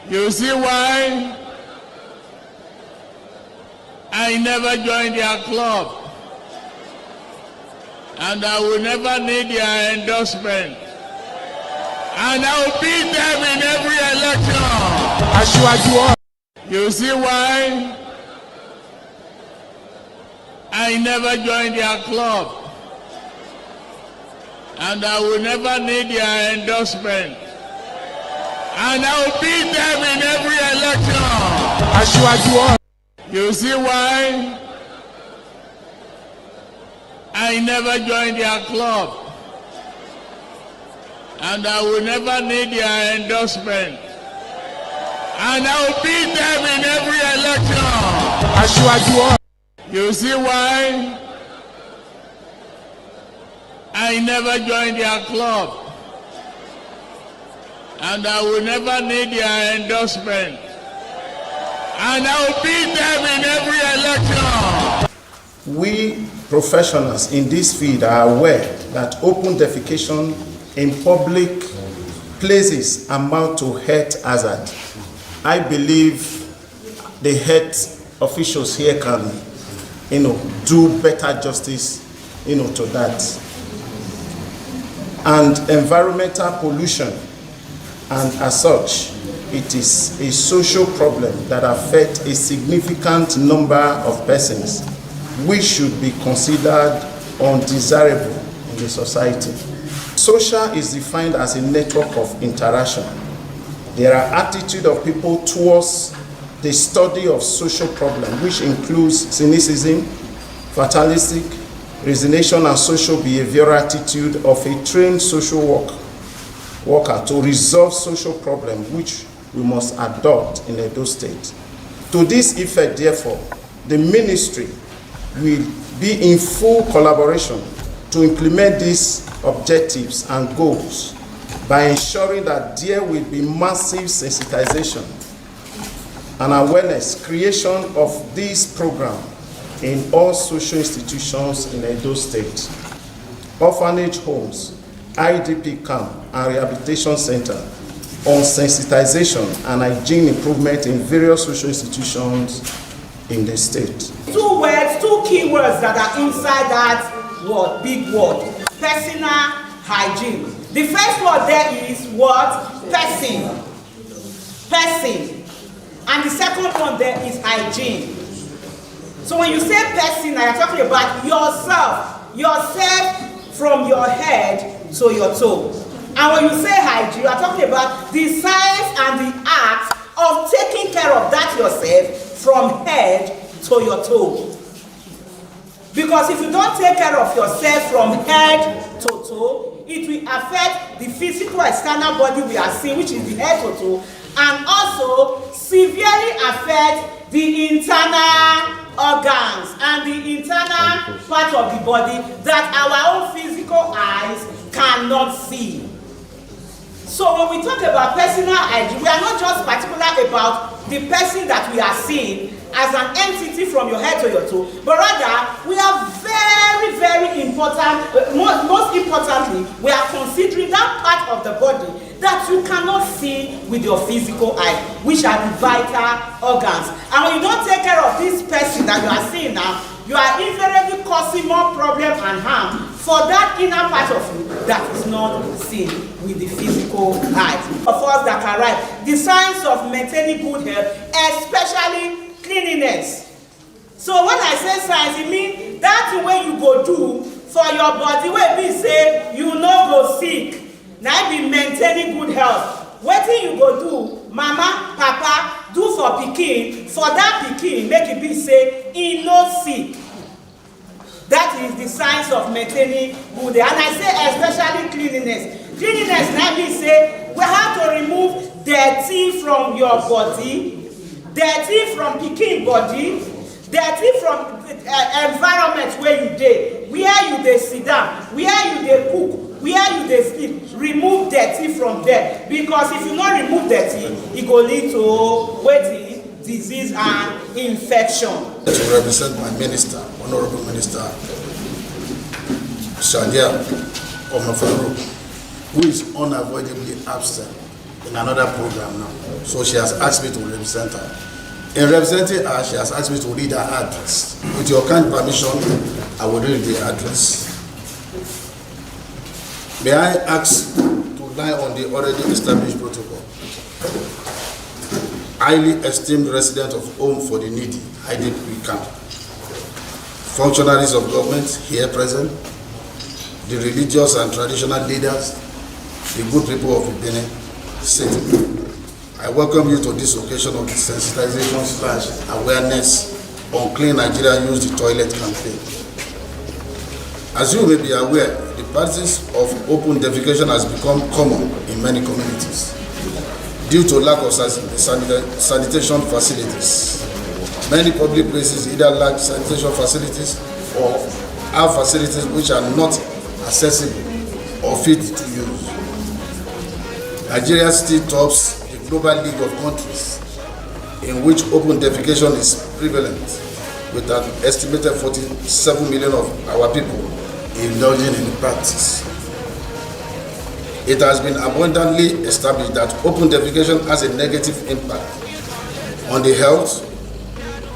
You see why? I never joined their club, and I will never need their endorsement. And I will beat them in every election. You see why? I never joined their club, and I will never need their endorsement. And I will beat them in every election. You see why? I never joined their club, and I will never need their endorsement. And I will beat them in every election. You see why? I never joined their club, and I will never need their endorsement. And I will beat them in every election. We professionals in this field are aware that open defecation in public places amount to health hazard. I believe the health officials here can, do better justice, to that. And environmental pollution, and as such, it is a social problem that affects a significant number of persons, which should be considered undesirable in the society. Social is defined as a network of interaction. There are attitudes of people towards the study of social problems, which includes cynicism, fatalistic, resignation, and social behavioral attitude of a trained social worker to resolve social problems, which we must adopt in Edo State. To this effect, therefore, the ministry will be in full collaboration to implement these objectives and goals by ensuring that there will be massive sensitization and awareness creation of this program in all social institutions in Edo State, orphanage homes, IDP camp, and rehabilitation center, on sensitization and hygiene improvement in various social institutions in the state. Two words, two key words that are inside that word, big word, personal hygiene. The first word there is what? Person. Person. And the second one there is hygiene. So when you say person, you're talking about yourself. Yourself from your head to your toe. And when you say hygiene, you are talking about the science and the art of taking care of that yourself from head to your toe. Because if you don't take care of yourself from head to toe, it will affect the physical external body we are seeing, which is the head to toe, and also severely affect the internal organs and the internal part of the body that our own physical eyes cannot see. So when we talk about personal hygiene, we are not just particular about the person that we are seeing as an entity from your head to your toe, but rather we are very, very important, most importantly, we are considering that part of the body that you cannot see with your physical eye, which are the vital organs. And when you don't take care of this person that you are seeing now, you are invariably causing more problem and harm for that inner part of you that is not seen with the physical eye. Of us that are right, the science of maintaining good health, especially cleanliness. So when I say science, it means that way you go do for your body, where we say you no go sick. Now be maintaining good health. What thing you go do, mama, papa, do for pikin for that pikin make e be say e no sick. That is the science of maintaining good health. And I say especially cleanliness. Cleanliness na mean say we have to remove dirty from your body, dirty from pikin body, dirty from environment where you dey, where you dey sit down, where you dey cook, where you dey sleep. Remove dirty from there, because if you no remove dirty, e go lead to wetin? Disease and infection. To represent my minister, Honorable Minister Shadia Omafaru, who is unavoidably absent in another program now. So she has asked me to represent her. In representing her, she has asked me to read her address. With your kind permission, I will read the address. May I ask to lie on the already established protocol? Highly esteemed resident of Home for the Needy, IDP camp, functionaries of government here present, the religious and traditional leaders, the good people of Benin City. I welcome you to this occasion of the sensitization/awareness on Clean Nigeria Use the Toilet campaign. As you may be aware, the practice of open defecation has become common in many communities due to lack of sanitation facilities. Many public places either lack sanitation facilities or have facilities which are not accessible or fit to use. Nigeria still tops the global league of countries in which open defecation is prevalent, with an estimated 47 million of our people indulging in the practice. It has been abundantly established that open defecation has a negative impact on the health,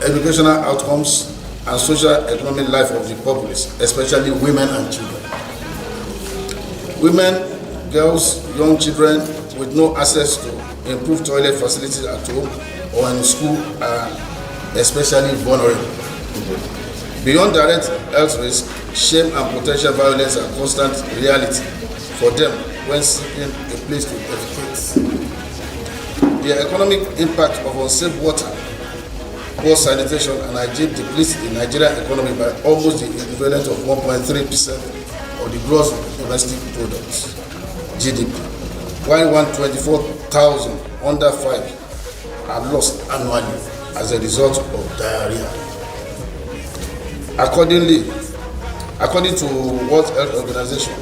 educational outcomes, and socio-economic life of the populace, especially women and children. Women, girls, young children with no access to improved toilet facilities at home or in school are especially vulnerable. Beyond direct health risk, shame and potential violence are constant reality for them when seeking a place to defecate. The economic impact of unsafe water, poor sanitation, and hygiene depletes the Nigerian economy by almost the equivalent of 1.3% of the gross domestic product (GDP), while 124,000 under 5 are lost annually as a result of diarrhea. According to World Health Organization,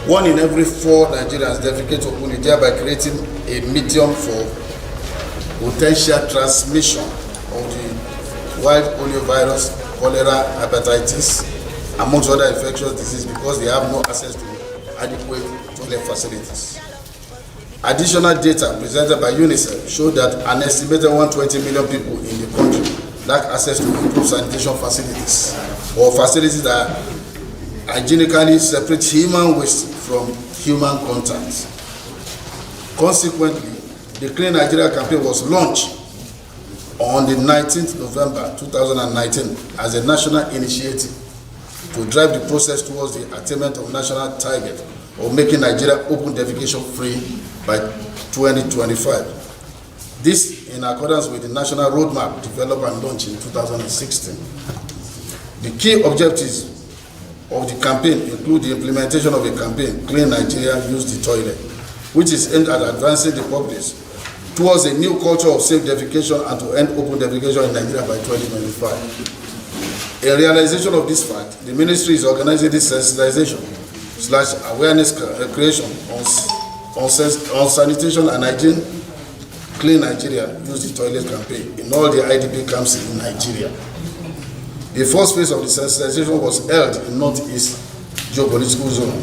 1 in every 4 Nigerians defecate openly, thereby creating a medium for potential transmission of the wild poliovirus, cholera, hepatitis, amongst other infectious diseases, because they have no access to adequate toilet facilities. Additional data presented by UNICEF show that an estimated 120 million people in the country lack access to improved sanitation facilities or facilities that hygienically separate human waste from human contact. Consequently, the Clean Nigeria campaign was launched on the 19th November 2019 as a national initiative to drive the process towards the attainment of national target of making Nigeria open defecation free by 2025. This in accordance with the national roadmap developed and launched in 2016. The key objectives of the campaign include the implementation of a campaign, Clean Nigeria Use the Toilet, which is aimed at advancing the populace towards a new culture of safe defecation and to end open defecation in Nigeria by 2025. In realization of this fact, the ministry is organizing this sensitization/awareness creation on sanitation and hygiene, Clean Nigeria Use the Toilet campaign in all the IDP camps in Nigeria. The first phase of the sensitization was held in Northeast Geopolitical Zone,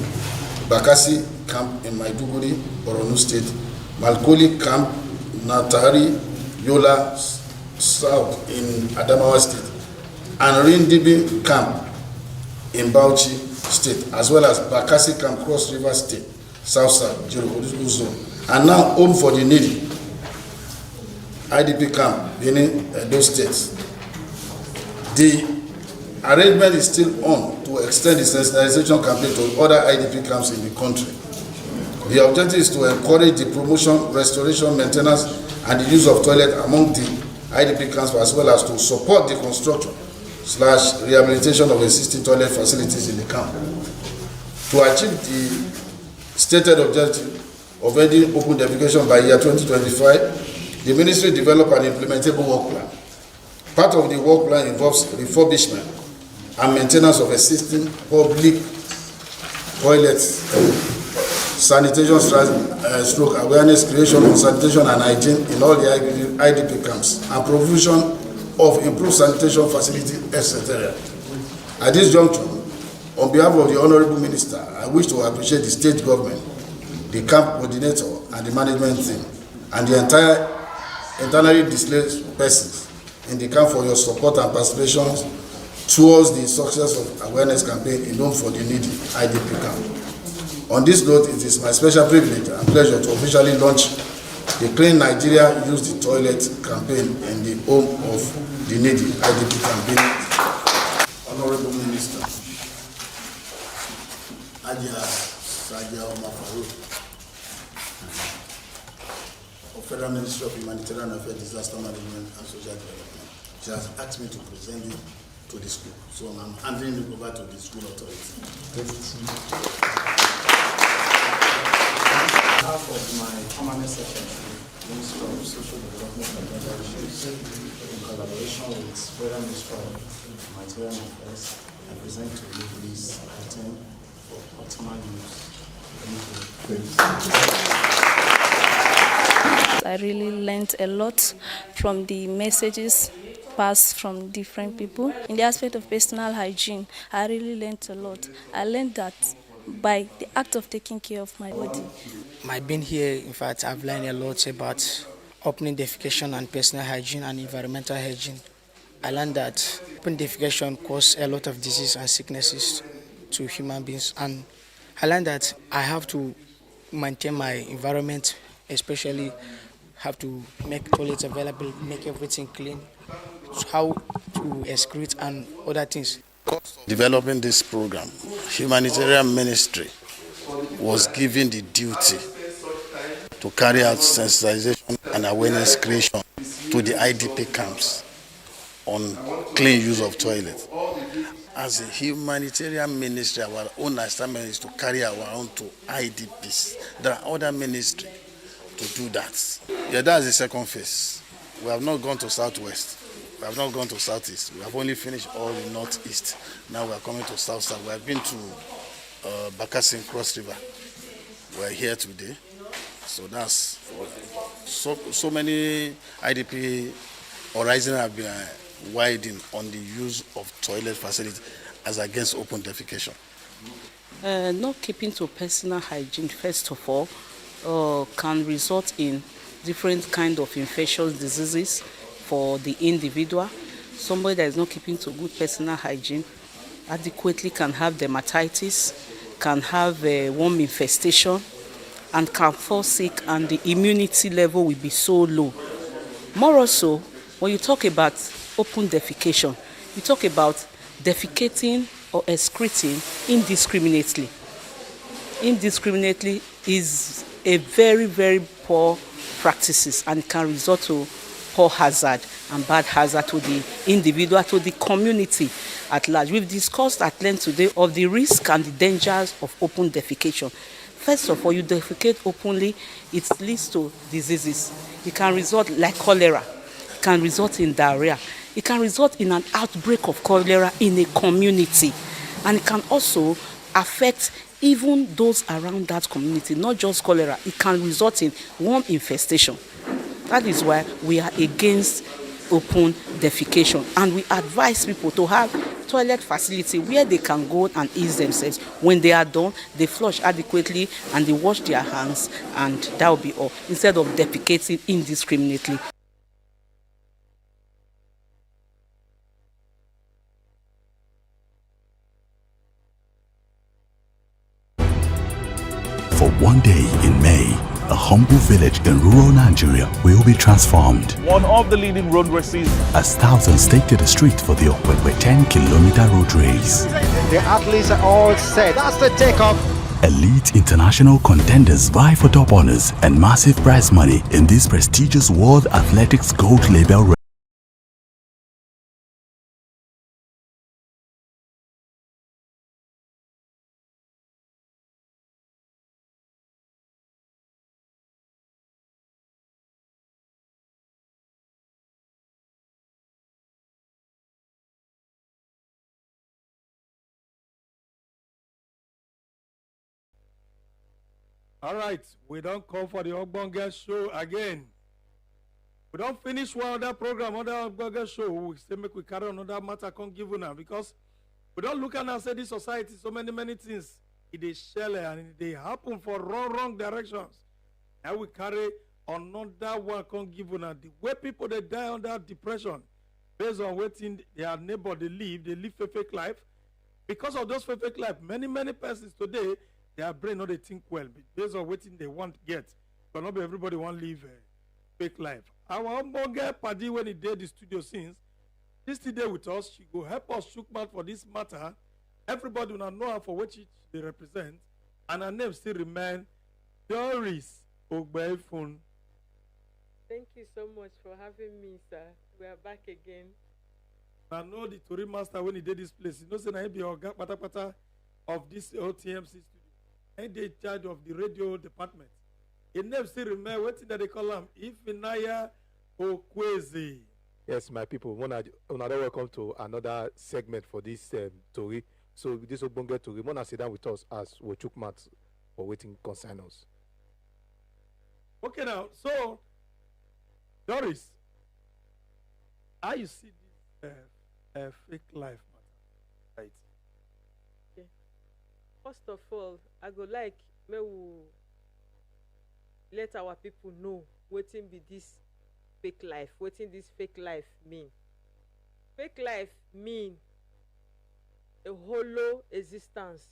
Bakassi Camp in Maiduguri, Borno State, Malkoli Camp, Natari, Yola South in Adamawa State, and Rindibi Camp in Bauchi State, as well as Bakassi Camp, Cross River State, South Geopolitical Zone, and now Home for the Needy, IDP Camp, Benin, Edo State. The arrangement is still on to extend the sensitization campaign to other IDP camps in the country. The objective is to encourage the promotion, restoration, maintenance, and the use of toilet among the IDP camps, as well as to support the construction/rehabilitation of existing toilet facilities in the camp. To achieve the stated objective of ending open defecation by year 2025, the ministry developed an implementable work plan. Part of the work plan involves refurbishment and maintenance of existing public toilets, sanitation stroke awareness creation on sanitation and hygiene in all the IDP camps, and provision of improved sanitation facility, etc. At this juncture, on behalf of the Honorable Minister, I wish to appreciate the state government, the camp coordinator and the management team, and the entire internally displaced persons in the camp for your support and participation towards the success of awareness campaign in Home for the Needy IDP camp. On this note, it is my special privilege and pleasure to officially launch the Clean Nigeria Use the Toilet campaign in the Home of the Needy IDP campaign. Honorable Minister, of Federal Ministry of Humanitarian Affairs, Disaster Management and Social Development. She has asked me to present it to the school, so I'm handing it over to the school authority. On behalf of my permanent secretary, Minister of Social Development and Gender Issues, in collaboration with Federal Ministry of Humanitarian Affairs, I present to you this item for optimal use. I really learned a lot from the messages passed from different people. In the aspect of personal hygiene, I really learned a lot. I learned that by the act of taking care of my body. My being here, in fact, I've learned a lot about open defecation and personal hygiene and environmental hygiene. I learned that open defecation causes a lot of disease and sicknesses to human beings, and I learned that I have to maintain my environment, especially have to make toilets available, make everything clean, how to excrete and other things. Developing this program, Humanitarian Ministry was given the duty to carry out sensitization and awareness creation to the IDP camps on clean use of toilets. As a humanitarian ministry, our own assignment is to carry our own to IDPs. There are other ministries to do that. Yeah, that's the second phase. We have not gone to Southwest. We have not gone to Southeast. We have only finished all the Northeast. Now we are coming to South. We have been to Bakassin Cross River. We are here today. So that's so many IDP horizons have been widened on the use of toilet facilities as against open defecation. Not keeping to personal hygiene, first of all, can result in different kind of infectious diseases for the individual. Somebody that is not keeping to good personal hygiene adequately can have dermatitis, can have a worm infestation, and can fall sick, and the immunity level will be so low. More also, when you talk about open defecation, you talk about defecating or excreting indiscriminately. Indiscriminately is a very, very poor practices, and can result to poor hazard and bad hazard to the individual, to the community at large. We've discussed at length today of the risk and the dangers of open defecation. First of all, you defecate openly, it leads to diseases. It can result like cholera. It can result in diarrhea. It can result in an outbreak of cholera in a community. And it can also affect even those around that community, not just cholera. It can result in worm infestation. That is why we are against open defecation, and we advise people to have toilet facility where they can go and ease themselves. When they are done, they flush adequately and they wash their hands, and that will be all, instead of defecating indiscriminately. For one day in May, a humble village in rural Nigeria will be transformed. One of the leading road races. As thousands take to the street for the Okpekpe 10-kilometer road race. The athletes are all set. That's the takeoff. Elite international contenders vie for top honors and massive prize money in this prestigious World Athletics Gold Label race. All right, we don't come for the OGBONGE show again. We don't finish one other program, other OGBONGE show. We say make we carry another matter, can't give you now, because we don't look at and say this society, so many things. It is shell and they happen for wrong directions. Now we carry another one, can't give you now. The way people they die under depression, based on waiting their neighbor they live fake life. Because of those fake life, many persons today, their brain not they think well, based on waiting they want to get. But not everybody want to live fake life. Our OGBONGE party when he did the studio since, this today with us, she go help us shook mouth for this matter. Everybody will not know her for which they represent, and her name still remain Doris Ogbeifun. Thank you so much for having me, sir. We are back again. I know the Tory master when he did this place. You know, say I be Oga Patapata of this TMC studio. And they in charge of the radio department. His name still remain. What that they call him? Ifinaya Okweze. Yes, my people. Another welcome to another segment for this Tory. So this OGBONGE Tory. Mona sit down with us as we took maths for waiting concern us. Okay now, so Doris, how you see this fake life matter, right? Okay. First of all, I go like me we let our people know wetin be this fake life, wetin this fake life mean. Fake life mean a hollow existence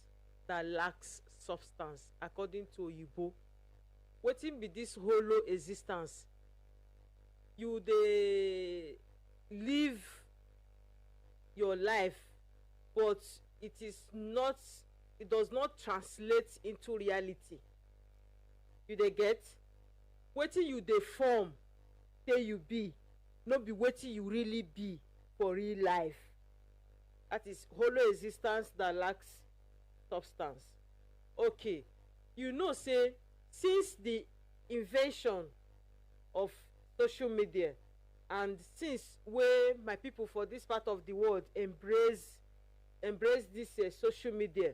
that lacks substance, according to Oyibo. Wetin be this hollow existence? You dey live your life, but it does not translate into reality. You dey get? Wetin you dey form say you be, no be wetin you really be for real life. That is hollow existence that lacks substance. Okay, you know say since the invention of social media, and since wey my people for this part of the world embrace this social media,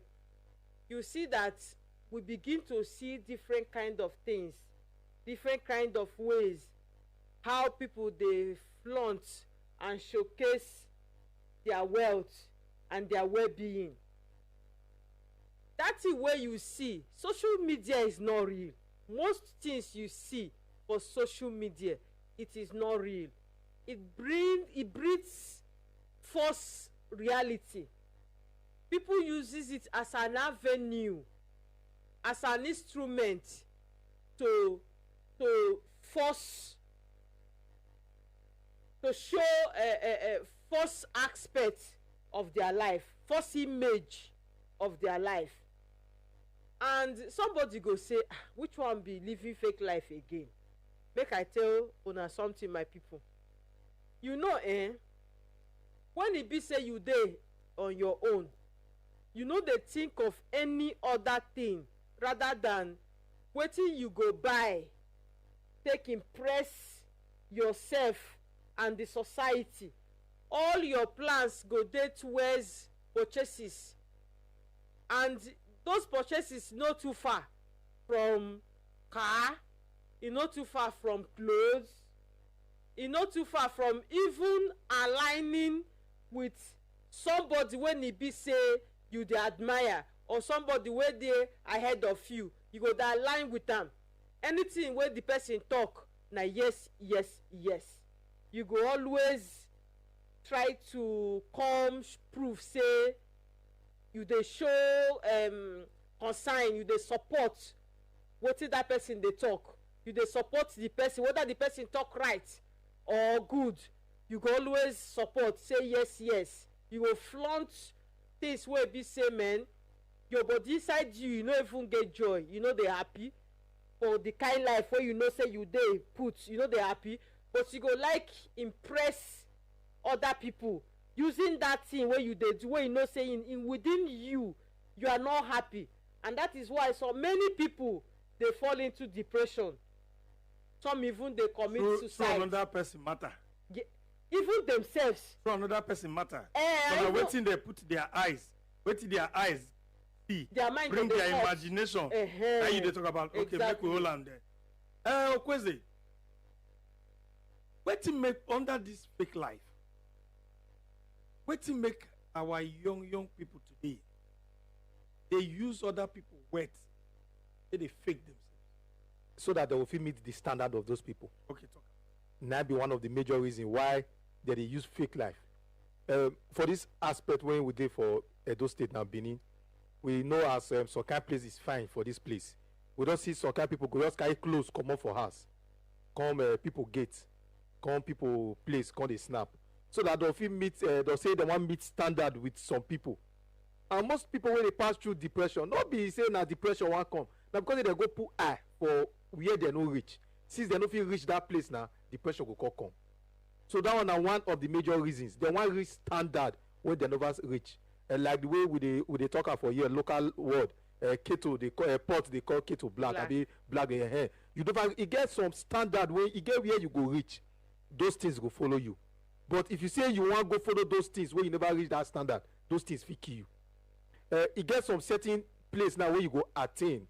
you see that we begin to see different kind of things, different kind of ways how people dey flaunt and showcase their wealth and their well-being. That thing wey you see, social media is not real. Most things you see for social media, it is not real. It breeds false reality. People uses it as an avenue, as an instrument to force, to show a false aspect of their life, false image of their life. And somebody go say, which one be living fake life again? Make I tell una something, my people. You know, when e be say you dey on your own, you no dey think of any other thing rather than wetin you go buy take impress yourself and the society. All your plans go dey towards purchases, and those purchases no too far from car, e no too far from clothes, e no too far from even aligning with somebody when e be say you dey admire, or somebody wey dey ahead of you. You go dey align with am. Anything wey the person talk na yes. You go always try to come prove say you dey show concern, you dey support wetin that person dey talk. You dey support the person, whether the person talk right or good. You go always support, say yes. You go flaunt things wey be say, man, your body inside you no even get joy, you no dey happy for the kind life wey you know say you dey put, you no dey happy, but you go like impress other people using that thing wey you dey do, wey you know say in within you are not happy. And that is why so many people dey fall into depression. Some even dey commit suicide. So another person matter. Even themselves. So another person matter. So wetin they put their eyes, wetin their eyes their mind bring go dey their hot. imagination. Now you dey talk about okay, make we hold am there. Okweze, wetin make under this fake life? Wetin make our young people today they use other people wet, they fake themselves so that they will fit meet the standard of those people. Okay, talk. Now be one of the major reasons why they use fake life. For this aspect, when we did for Edo State now Benin, we know as some kind place is fine for this place. We don't see some kind people go just carry clothes come up for house, come people gate, come people place, come they snap, so that they'll fit meet. They'll say they want meet standard with some people. And most people when they pass through depression, not be saying that depression won't come. Now because they go put eye for where they no reach. Since they no fit reach that place now, depression will come. So that one are one of the major reasons. They want reach standard when they never reach. Like the way we they talk for here, local word, keto, they call pot, they call keto black. I be black in your hair. You don't. It get some standard when you get where you go reach. Those things will follow you. But if you say you want to go follow those things when you never reach that standard, those things will kill you. It gets some certain place now where you go attain.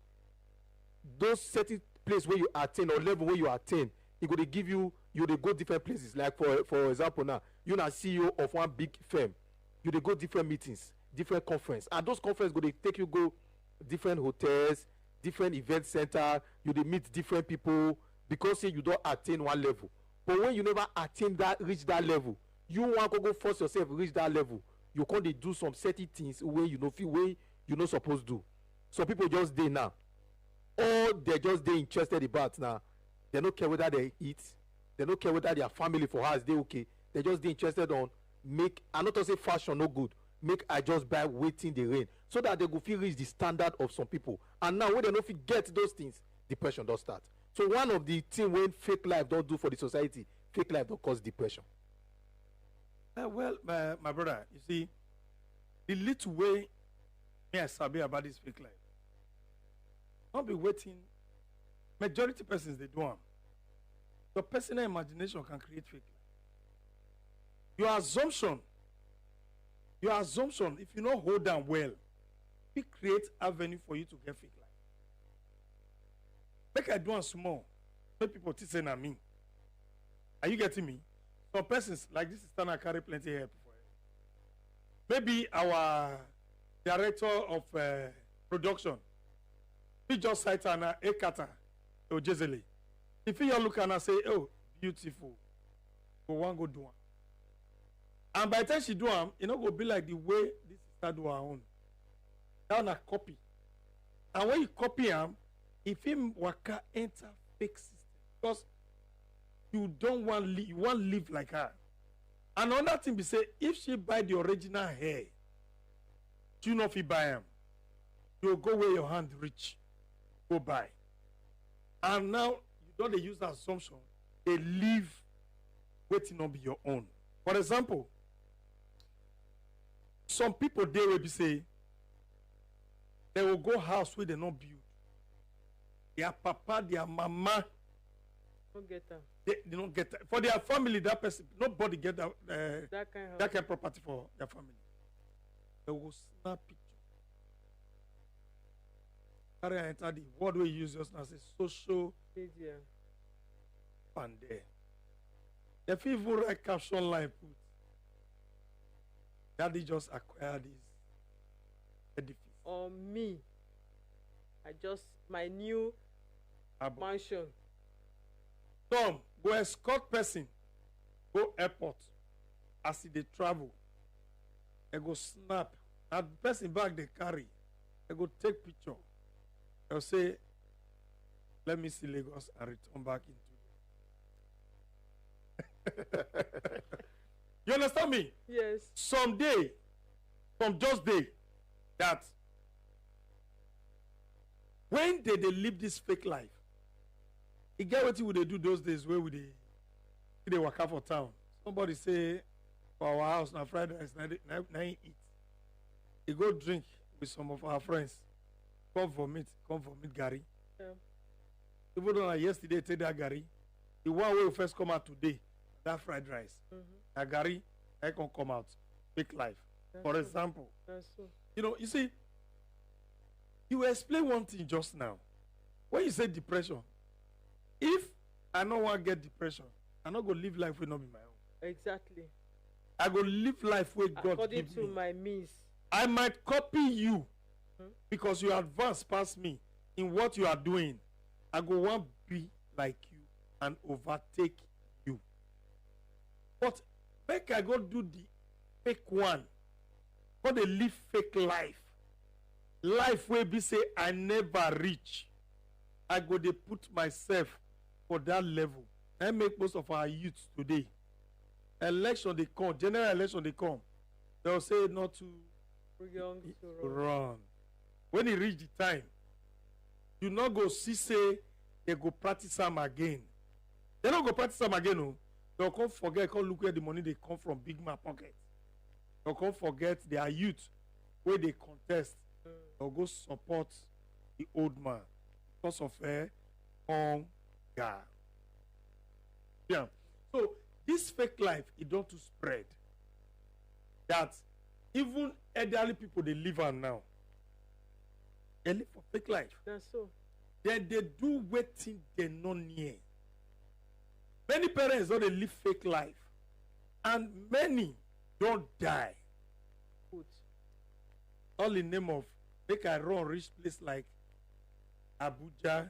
Those certain place where you attain or level where you attain, it go to give you they go different places. Like for example now, you na CEO of one big firm, you they go different meetings, different conference, and those conference go they take you go different hotels, different event center. You they meet different people because say you don't attain one level. But when you never attain that, reach that level, you want to go force yourself reach that level. You can't they do some certain things where you know feel way you not supposed to do. Some people just they now, or they're just they interested about now. They don't care whether they eat. They don't care whether their family for house they okay. They just they interested on make. I not to say fashion no good. Make I just buy waiting the rain so that they go feel reach the standard of some people. And now when they don't get those things, depression does start. So one of the things when fake life don't do for the society, fake life don't cause depression. Well, my brother, you see, the little way me I sabi about this fake life, I'll be waiting. Majority persons they do them. Your personal imagination can create fake life. Your assumption, if you not hold them well, it creates avenue for you to get fake life. Make I do one small. Make people say na me. Are you getting me? Some persons like this is standard carry plenty help for it. Maybe our director of production, he just cite an Ekata or Jezeli. If you look and say, oh, beautiful, go one go do one. And by the time she do them, it not go be like the way this sister do her own. That one a copy. And when you copy them, if him waka enter fake system, because you don't want you want live like her. And another thing be say, if she buy the original hair, you know if you buy them, you go where your hand reach, go buy. And now you don't they use that assumption, they live waiting on be your own. For example, some people they will be say they will go house where they not build. Their papa, their mama, don't get them. They don't get that. For their family, that person, nobody get that that kind of property for their family. They will snap picture. Carry and enter the word we use just now, say social media. And there. If you even write caption line, put daddy just acquired this edifice. Or me, I just my new mansion. Tom, go escort person, go airport. As they travel, they go snap. And the person bag they carry, they go take picture. They'll say, let me see Lagos and return back into You understand me? Yes. Someday, from just day, that when they live this fake life, you get what would they do those days where would they walk out for town? Somebody say for our house now Friday night eat. You go drink with some of our friends. Come vomit Gary. Yeah. Even though yesterday take that Gary, the one will first come out today, that fried rice. That Gary, I can come out. Fake life. That's for example. That's so. You know, you see, You explain one thing just now. When you say depression, if I no want to get depression, I not go live life will not be my own. Exactly. I go live life where God according give to me. my means. I might copy you because you advance past me in what you are doing. I go want be like you and overtake you. But make I go do the fake one. But they live fake life. Life where be say I never reach. I go they put myself for that level. I make most of our youths today. Election they come, general election they come. They'll say not to young to run. When it reach the time, you not go see say they go practice them again. They don't go practice them again. No. They'll come forget, come look where the money they come from big man pocket. They'll come forget their youth where they contest. They'll go support the old man because of hunger. Yeah. So this fake life, it don't to spread. That even elderly people they live on now. They live for fake life. That's so. Then they do waiting they not near. Many parents don't they live fake life. And many don't die. Good. All in name of make I run rich place like Abuja,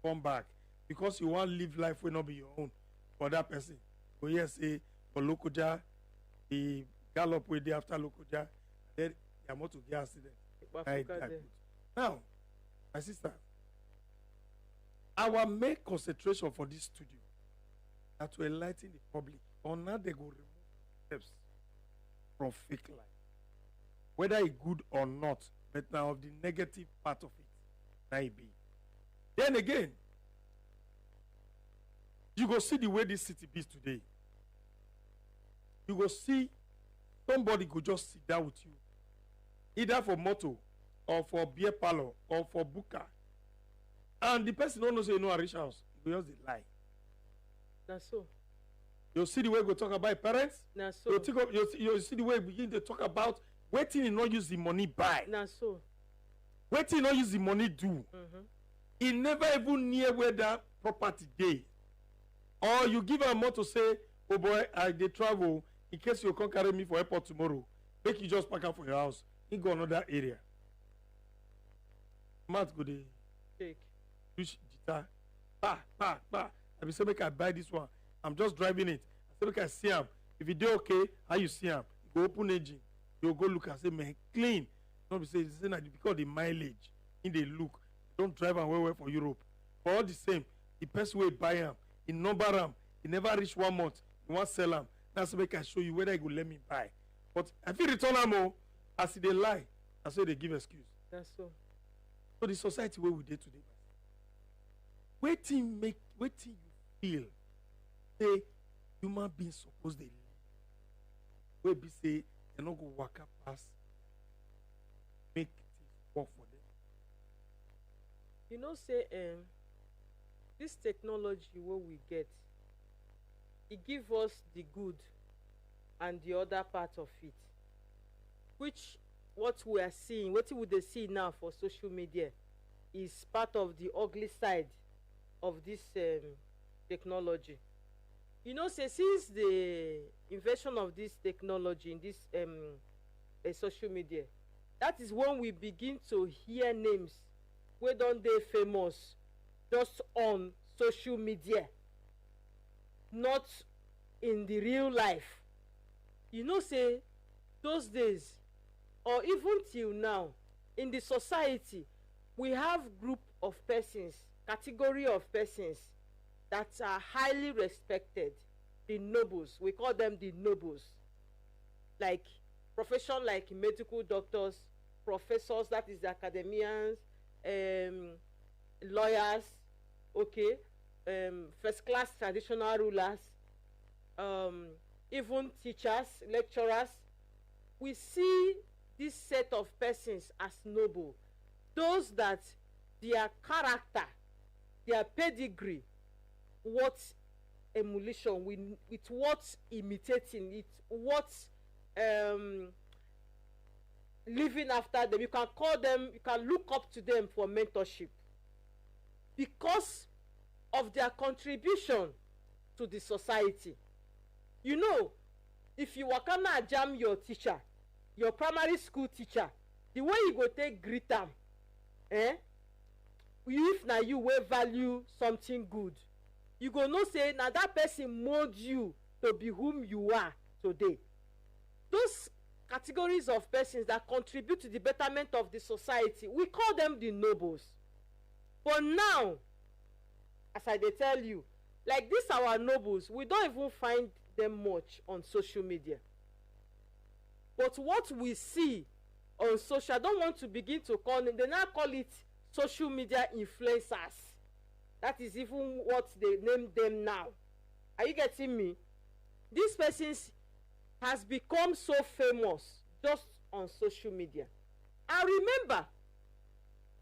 come back. Because you want to live life will not be your own for that person. But yes, say for Lokoja, the gallop way day after Lokoja, then they are more to get accident. Now, my sister, our main concentration for this studio are to enlighten the public on how they go remove steps from fake life. Whether it's good or not, but now of the negative part of it, now it be. Then again, you go see the way this city is today. You go see somebody go just sit down with you, either for motor or for beer parlor or for buka, and the person don't know say you know a rich house. You just dey lie. That's so. You see the way we talk about parents. That's so. You see the way we begin to talk about waiting and not use the money buy. That's so. Waiting not use the money do. He never even near where that property dey. Or you give am more to say, oh boy, I dey travel in case you come carry me for airport tomorrow. Make you just pack up for your house. He go another area. Matt go dey take. Reach guitar. I be say make I buy this one. I'm just driving it. I say make I see am. If e dey okay, how you see am? You go open engine. You go look and say, man, clean. Don't be say na because the mileage in the look. Don't drive am well for Europe. But all the same, the person wey buy am, he number am, he never reach 1 month. He want sell am. That's make I show you whether he go let me buy. But if he return am o, as they lie, that's why they give excuse. That's so. So the society where we dey today, wetin you feel say human beings suppose dey live, wey be say dem no go waka pass make things work for them. You know say this technology wey we get, e give us the good and the other part of it, which what we are seeing, wetin we dey see now for social media is part of the ugly side of this technology. You know say since the invention of this technology in this social media, that is when we begin to hear names wey don dey famous just on social media, not in the real life. You know say those days or even till now in the society, we have group of persons, category of persons that are highly respected, the nobles. We call them the nobles. Like profession like medical doctors, professors, that is the academians, lawyers, okay, first class traditional rulers, even teachers, lecturers. We see this set of persons as noble, those that their character, their pedigree, what emulation with what imitating it, what living after them. You can call them, you can look up to them for mentorship because of their contribution to the society. You know, if you wakana jam your teacher, your primary school teacher, the way you go take greet am, if na you wey value something good, you go know say na that person mold you to be whom you are today. Those categories of persons that contribute to the betterment of the society, we call them the nobles. But now, as I dey tell you, like this our nobles, we don't even find them much on social media. But what we see on social, I don't want to begin to call them, they now call it social media influencers. That is even what they name them now. Are you getting me? These persons has become so famous just on social media. And remember,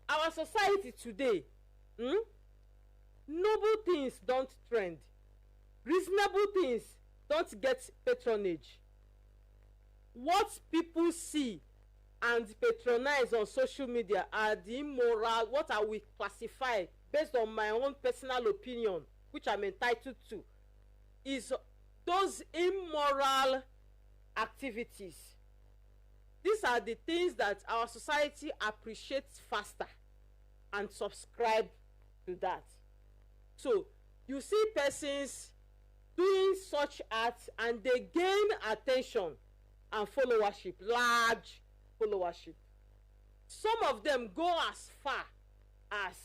our society today, noble things don't trend. Reasonable things don't get patronage. What people see and patronize on social media are the immoral, what I will classify based on my own personal opinion, which I'm entitled to, is those immoral activities. These are the things that our society appreciates faster and subscribe to that. So you see persons doing such acts and they gain attention and followership, large followership. Some of them go as far as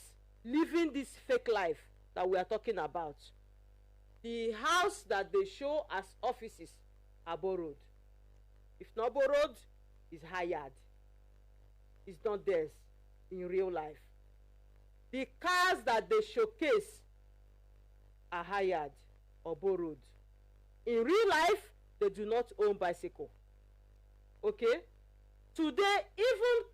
living this fake life that we are talking about. The house that they show as offices are borrowed. If not borrowed, it's hired. It's not theirs in real life. The cars that they showcase are hired or borrowed. In real life, they do not own bicycle. Okay? Today, even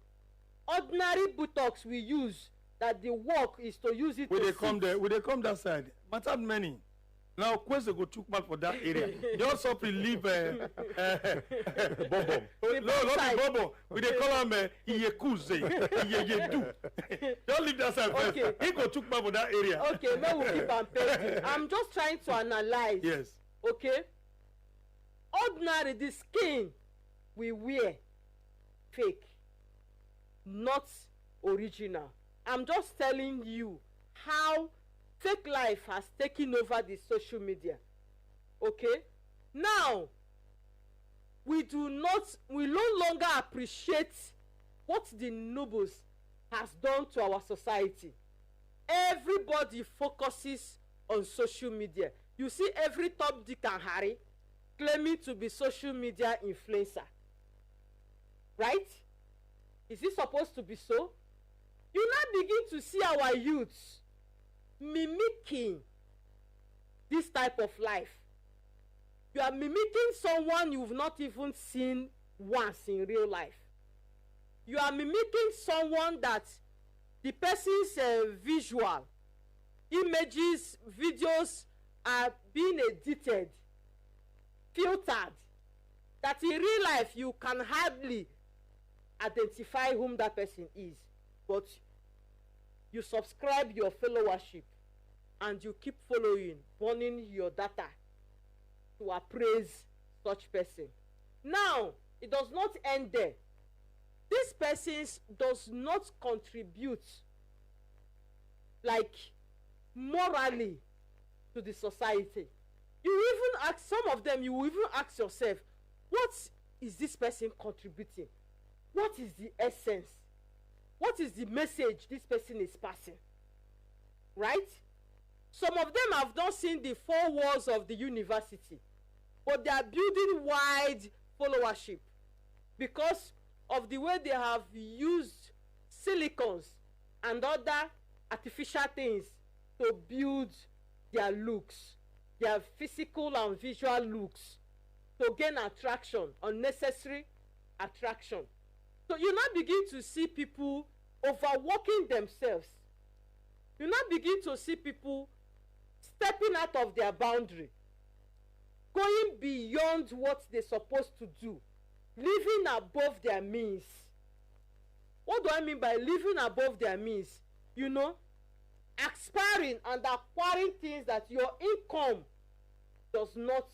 ordinary buttocks we use, that the work is to use it Will to they come there? Will they come that side? Matter many. Now, question go took back for that area. Just up to leave Bobo. No, not the Bobo. We they call him Iyekuze. Iyeyedu. Don't leave that side first. Okay. He go took back for that area. Okay, now we keep on painting. I'm just trying to analyze. Yes. Okay? Ordinary, the skin we wear, fake, not original. I'm just telling you how fake life has taken over the social media. Okay? Now, we no longer appreciate what the nobles has done to our society. Everybody focuses on social media. You see every Top, Dick and Harry claiming to be social media influencer. Right? Is it supposed to be so? You now begin to see our youths mimicking this type of life. You are mimicking someone you've not even seen once in real life. You are mimicking someone that the person's visual, images, videos are being edited, filtered, that in real life you can hardly identify whom that person is. But you subscribe your followership and you keep following, burning your data to appraise such person. Now, it does not end there. This person does not contribute like morally to the society. You even ask, some of them, you will even ask yourself, what is this person contributing? What is the essence? What is the message this person is passing? Right? Some of them have not seen the four walls of the university, but they are building wide followership because of the way they have used silicons and other artificial things to build their looks, their physical and visual looks, to gain attraction, unnecessary attraction. So you now begin to see people overworking themselves. You now begin to see people stepping out of their boundary, going beyond what they're supposed to do, living above their means. What do I mean by living above their means? You know, aspiring and acquiring things that your income does not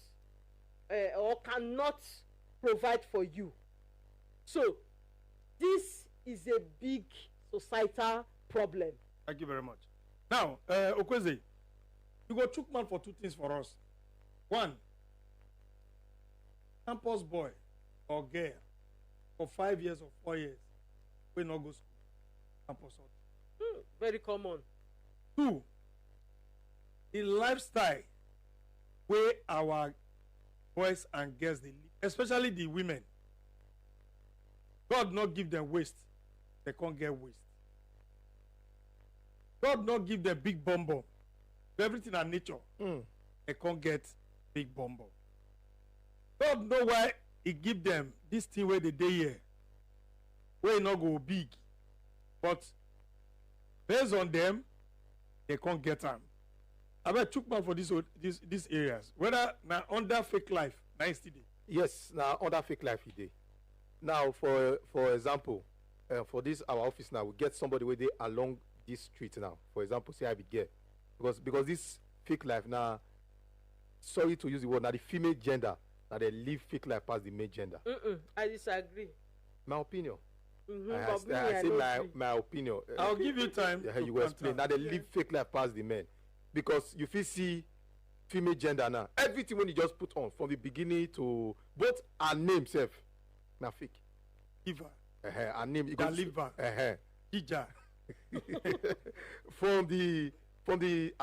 or cannot provide for you. So this is a big societal problem. Thank you very much. Now, Okweze, you go chook man for two things for us. One, campus boy or girl for 5 years or 4 years will not go school. Campus. Very common. Two, the lifestyle where our boys and girls they live, especially the women. God not give them waste, they can't get waste. God not give them big bum. Everything are nature. They can't get big bum. God know why he give them this thing where they day here, where not go big, but based on them, they can't get them. I bet took man for these areas. Whether now under fake life, nice today. Yes, now under fake life he did. Now, for example, for this our office now, we get somebody where they along this street now. For example, say I be gay, because this fake life now. Sorry to use the word now. The female gender that they live fake life past the male gender. I disagree. My opinion. I say my opinion. I'll give you time. You will explain. Now they live fake life past the men, because you feel see female gender now. Everything when you just put on from the beginning to both her name self, now fake. Eva. Her name. You can live back. Ija. From the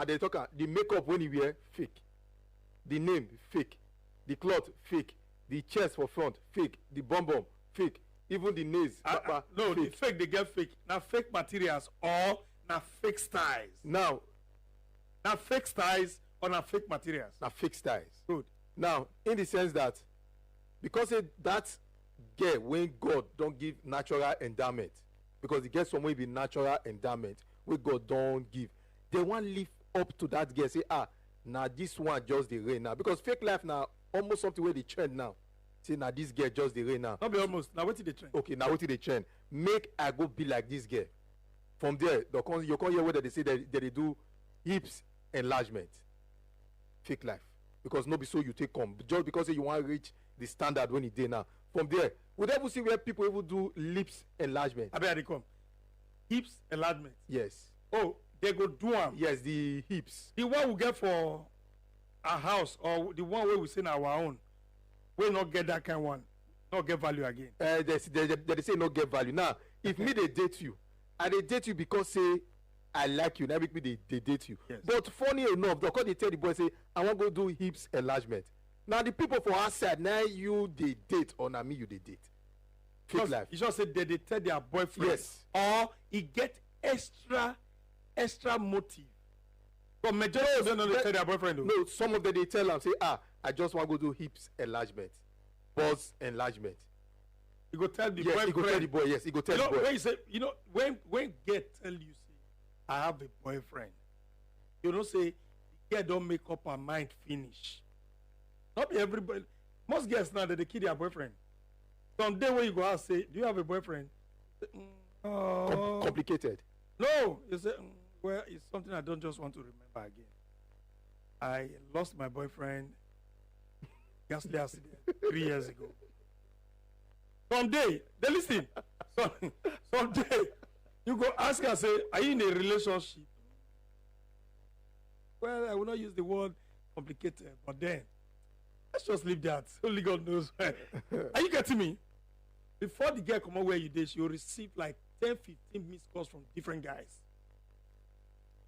they talk the makeup when you wear fake, the name fake, the cloth fake, the chest for front fake, the bum fake, even the nails. No, fake. The fake they get fake. Now fake materials or now fake styles. Now fake styles or now fake materials. Now fake styles. Good. Now in the sense that because that girl when God don't give natural endowment, because the girl somewhere be natural endowment where God don't give, they want live up to that girl, say now this one just the rain now, because fake life now almost something where they trend now, say now this girl just the rain now. Not be almost, now what did they trend? Okay, now what did they trend? Make I go be like this girl. From there you can't hear whether they say that they do hips enlargement. Fake life, because no be so you take come just because you want to reach the standard when you dey now. From there we never see where people even do lips enlargement. I bet they come hips enlargement. Yes. Oh, they go do them. Yes, the hips. The one we get for a house or the one where we say in our own, we not get that kind one, not get value again. They say not get value. Now, if me they date you, and they date you because say I like you, now make me they date you. Yes. But funny enough, because they tell the boy say I want to go do hips enlargement. Now the people for outside now you they date or now me you they date. Fake life. You just say they tell their boyfriend. Yes. Or he get extra motive. But majority of them don't tell their boyfriend though. No, some of them they tell them say I just want to go do hips enlargement, buzz enlargement. You go tell the boyfriend. He go tell the boy. Yes, he go tell the boy. When you say, when girl tell you say I have a boyfriend, you don't say the girl don't make up her mind finish. Not be everybody. Most girls now they kill their boyfriend. Someday when you go out say, do you have a boyfriend? Complicated. No, you say, well, it's something I don't just want to remember again. I lost my boyfriend ghastly accident 3 years ago. Someday, they listen. Someday, you go ask her, say, are you in a relationship? Well, I will not use the word complicated, but then, let's just leave that. Only God knows. Are you getting me? Before the girl come out where you did, she will receive like 10, 15 missed calls from different guys.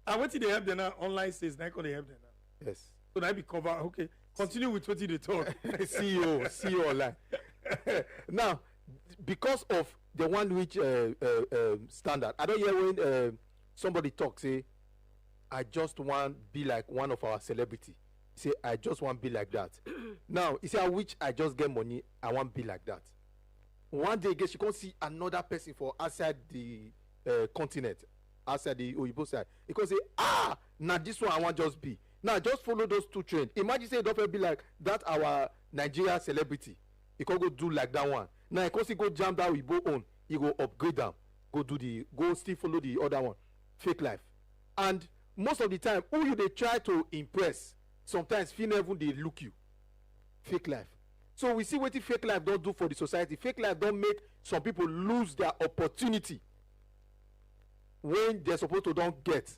And what did they help them now? Online says, now they help them now. Yes. So now be cover. Okay. Continue with what they talk. CEO online. Now, because of the one which standard, I don't hear when somebody talk, say, I just want be like one of our celebrity. Say, I just want be like that. Now, you say, I wish I just get money, I want be like that. One day, she can't see another person for outside the continent, outside the Oyibo side. He can say, now this one I want just be. Now, just follow those two trends. Imagine say, don't be like that our Nigeria celebrity. He can go do like that one. Now, he can see go jam that Oyibo own. He go upgrade them. go still follow the other one, fake life. And most of the time, who you they try to impress, sometimes feel even they look you. Fake life. So we see what the fake life don't do for the society. Fake life don't make some people lose their opportunity when they're supposed to don't get,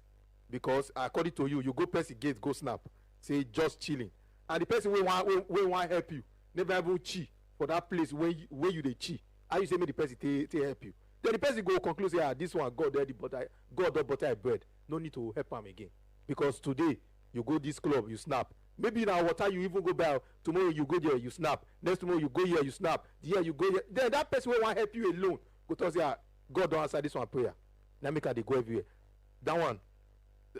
because according to you go press the gate, go snap, say just chilling, and the person will want help you never even chi for that place where you they chi. How you say make the person to help you? Then the person go conclude say, this one God there, God don't butter bread. No need to help him again, because today you go this club, you snap. Maybe now water you even go back. Tomorrow you go there, you snap. Next tomorrow you go here, you snap. The year you go here. Then that person will want help you alone. Go to say, God don't answer this one prayer. Now make they go everywhere. That one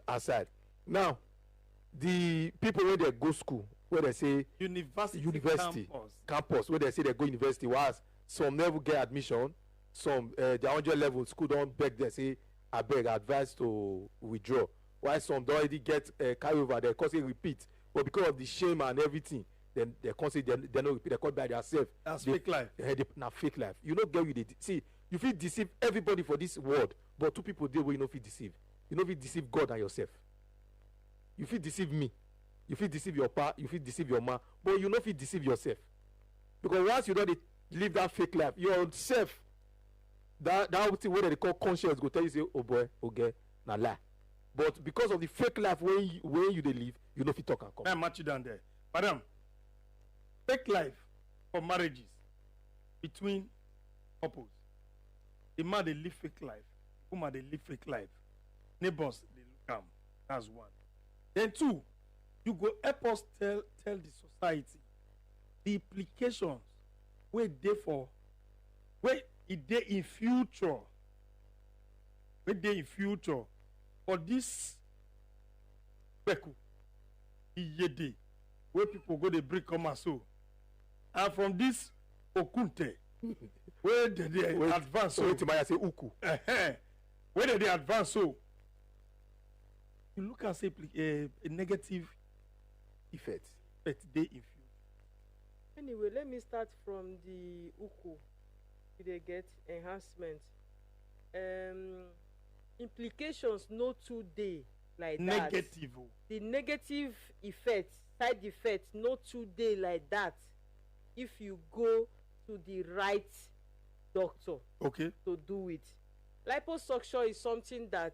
aside. Now, the people where they go school, where they say university campus, where they say they go university, was some never get admission. Some the 100 level school don't beg. They say I beg advice to withdraw. Why some don't already get carry over? They cause it repeat. But because of the shame and everything, then they consider they not repeat. They call by themselves. That's fake life. Now fake life. You don't get with it. See, you feel deceive everybody for this world, but two people there where you know feel deceive. You know feel deceive God and yourself. You feel deceive me. You feel deceive your pa. You feel deceive your ma. But you know feel deceive yourself. Because once you don't live that fake life, yourself, that thing where they call conscience go tell you say, oh boy, okay, now lie. But because of the fake life when you they live, you know if you talk and come. I match you down there. Madam, fake life for marriages between couples. The man they live fake life. The woman they live fake life. Neighbors they look am. That's one. Then two, you go help us tell the society the implications where they for where it dey in future. Where they in future. For this peku, iyede, where people go they break come and so, and from this okunte, where they advance so, say uku, where they advance so, you look and say a negative effect they in future. Anyway, let me start from the uku. They get enhancement. Implications no 2 day like negative. That. The negative effect, side effect, no 2 day like that. If you go to the right doctor, okay, to do it. Liposuction is something that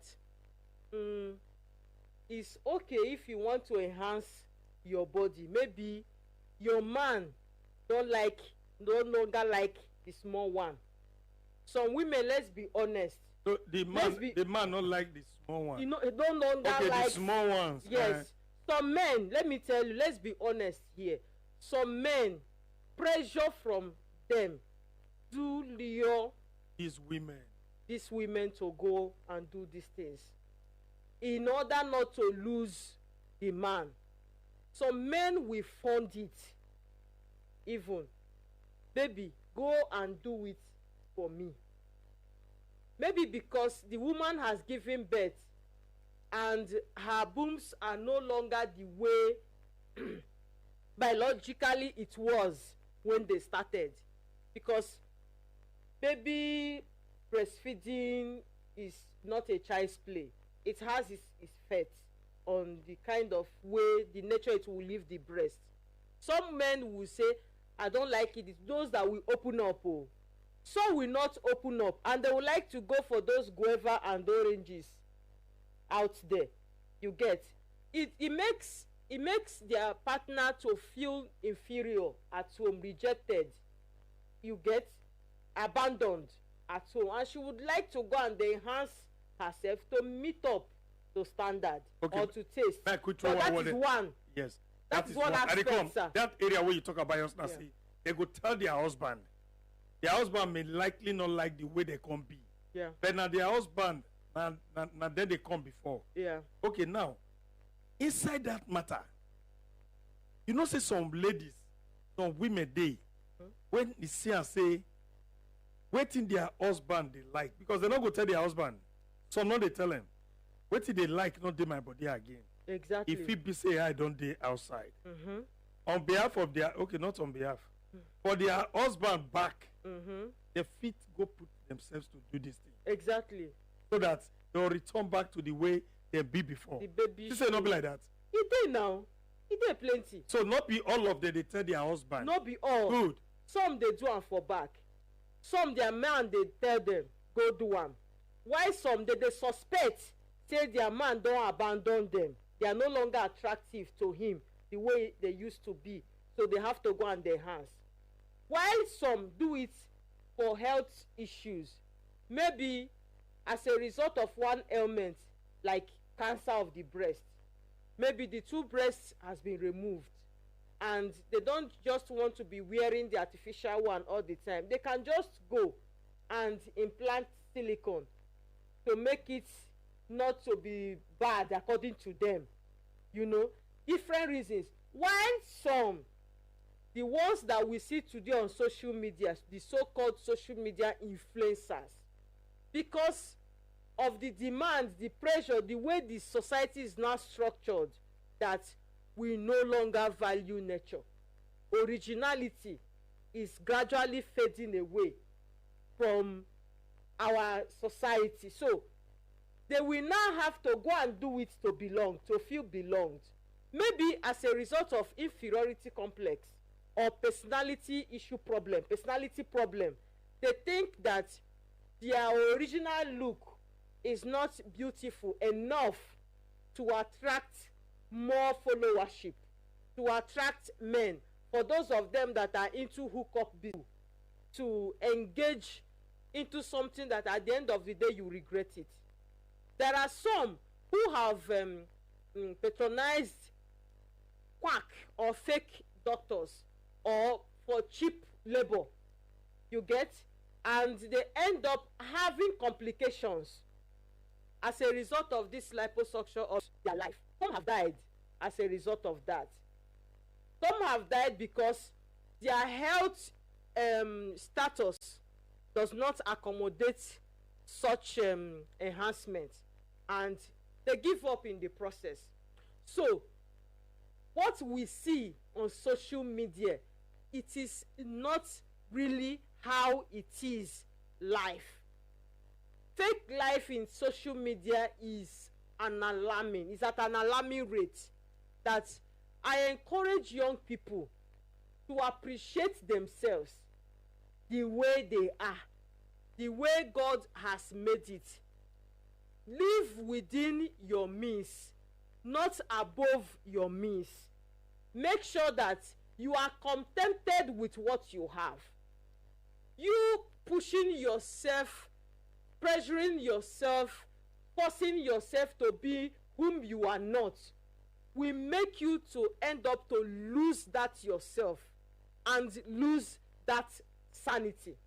is okay if you want to enhance your body. Maybe your man no longer like the small one. Some women, let's be honest. So the man not like the small one. You know, it don't longer okay, like the small ones. Yes. Some men, let me tell you, let's be honest here. Some men, pressure from them do lure these women to go and do these things in order not to lose the man. Some men will fund it. Even, baby, go and do it for me. Maybe because the woman has given birth and her boobs are no longer the way biologically it was when they started. Because baby breastfeeding is not a child's play. It has its effect on the kind of way, the nature it will leave the breast. Some men will say, I don't like it. It's those that will open up. Oh. Some will not open up, and they would like to go for those guava and oranges out there. You get it. It makes their partner to feel inferior at home, rejected. You get abandoned at home, and she would like to go and enhance herself to meet up to standard, okay, or to taste. So that is one. Yes, that is one aspect, sir. That area where you talk about your see, they go tell their husband. Their husband may likely not like the way they come be. Yeah. But now their husband, now then they come before. Yeah. Okay, now, inside that matter, you know, say some ladies, some women, when you see and say, waiting their husband they like, because they're not going to tell their husband. Some not they tell them, waiting they like, not do my body again. Exactly. If he be say, I don't day outside. Mm-hmm. On behalf of their, okay, not on behalf. for their husband back, they fit go put themselves to do this thing. Exactly. So that they'll return back to the way they be before. The baby. She say not be like that. It dey now. It dey plenty. So not be all of them they tell their husband. Not be all. Good. Some they do am for back. Some their man they tell them go do am. Why some they suspect say their man don abandon them. They are no longer attractive to him the way they used to be. So they have to go on their hands. While some do it for health issues, maybe as a result of one ailment like cancer of the breast, maybe the two breasts has been removed and they don't just want to be wearing the artificial one all the time. They can just go and implant silicone to make it not to be bad according to them. You know, different reasons. While some, the ones that we see today on social media, the so-called social media influencers, because of the demand, the pressure, the way the society is now structured, that we no longer value nature. Originality is gradually fading away from our society. So they will now have to go and do it to belong, to feel belonged. Maybe as a result of inferiority complex or personality issue problem, personality problem. They think that their original look is not beautiful enough to attract more followership, to attract men. For those of them that are into hookup business, to engage into something that at the end of the day you regret it. There are some who have patronized quack or fake doctors or for cheap labor, you get, and they end up having complications as a result of this liposuction of their life. Some have died as a result of that. Some have died because their health status does not accommodate such enhancement, and they give up in the process. So what we see on social media, it is not really how it is life. Fake life in social media is at an alarming rate, that I encourage young people to appreciate themselves the way they are, the way God has made it. Live within your means, not above your means. Make sure that you are contented with what you have. You pushing yourself, pressuring yourself, forcing yourself to be whom you are not, will make you to end up to lose that yourself and lose that sanity.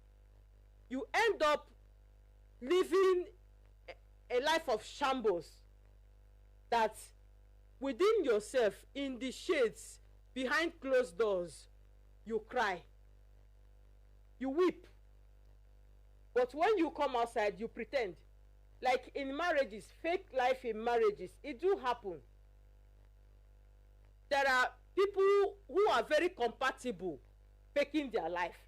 You end up living a life of shambles, that within yourself, in the shades, behind closed doors, you cry, you weep, but when you come outside you pretend. Like in marriages, fake life in marriages, it do happen. There are people who are very compatible faking their life.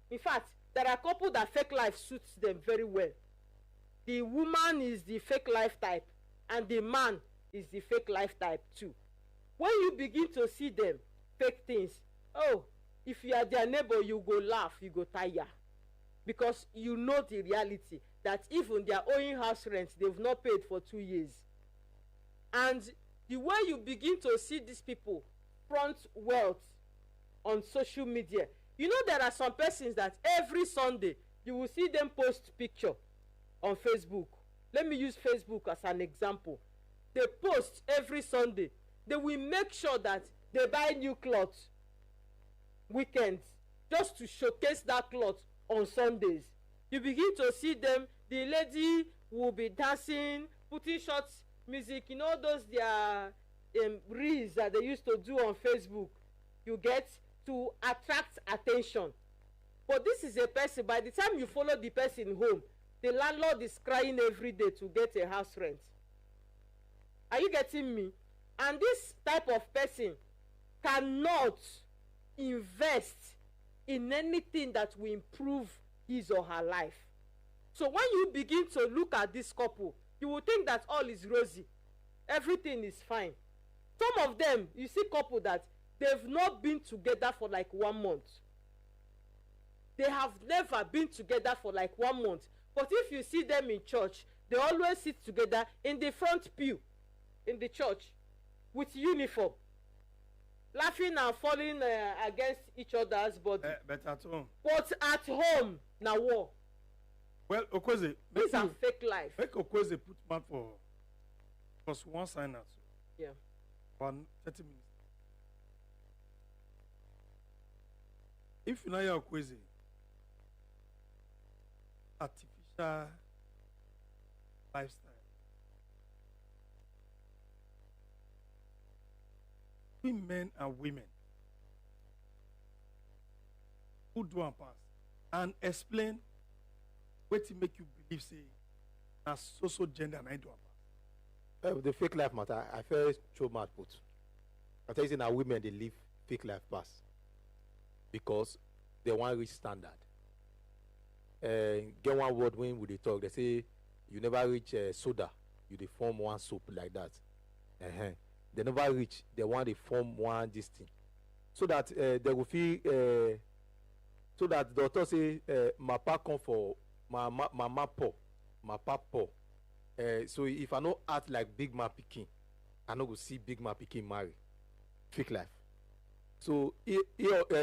In fact, there are couples that fake life suits them very well. The woman is the fake life type and the man is the fake life type too. When you begin to see them fake things, oh, if you are their neighbor, you go laugh, you go tire, because you know the reality that even their own house rent they've not paid for 2 years. And the way you begin to see these people front wealth on social media, you know, there are some persons that every Sunday you will see them post picture on Facebook. Let me use Facebook as an example. They post every Sunday. They will make sure that they buy new clothes weekends just to showcase that cloth on Sundays. You begin to see them, the lady will be dancing, putting short music, you know, those their reels that they used to do on Facebook, you get, to attract attention. But this is a person, by the time you follow the person home, the landlord is crying every day to get a house rent. Are you getting me? And this type of person cannot invest in anything that will improve his or her life. So when you begin to look at this couple, you will think that all is rosy, everything is fine. Some of them, you see couple that they've not been together for like 1 month. They have never been together for like 1 month. But if you see them in church, they always sit together in the front pew in the church with uniform, laughing and falling against each other's body. But at home. But at home, now war. Well, Okweze, these are fake life. Make Okweze put man for plus one sign out. Yeah. 30 minutes. If you know your Okweze, artificial lifestyle. Men and women who do and pass and explain what to make you believe say na so gender and I do and pass. The fake life matter, I first show my put. I tell you now women they live fake life pass because they want reach standard. Get one word when we they talk, they say you never reach soda, you they form one soap like that. They never reach, they want to form one this thing. So that they will feel, so that the doctor say, my pa come for, my mama poor, my pa poor. So if I no act like big man picking, I no go see big man picking marry. Fake life. So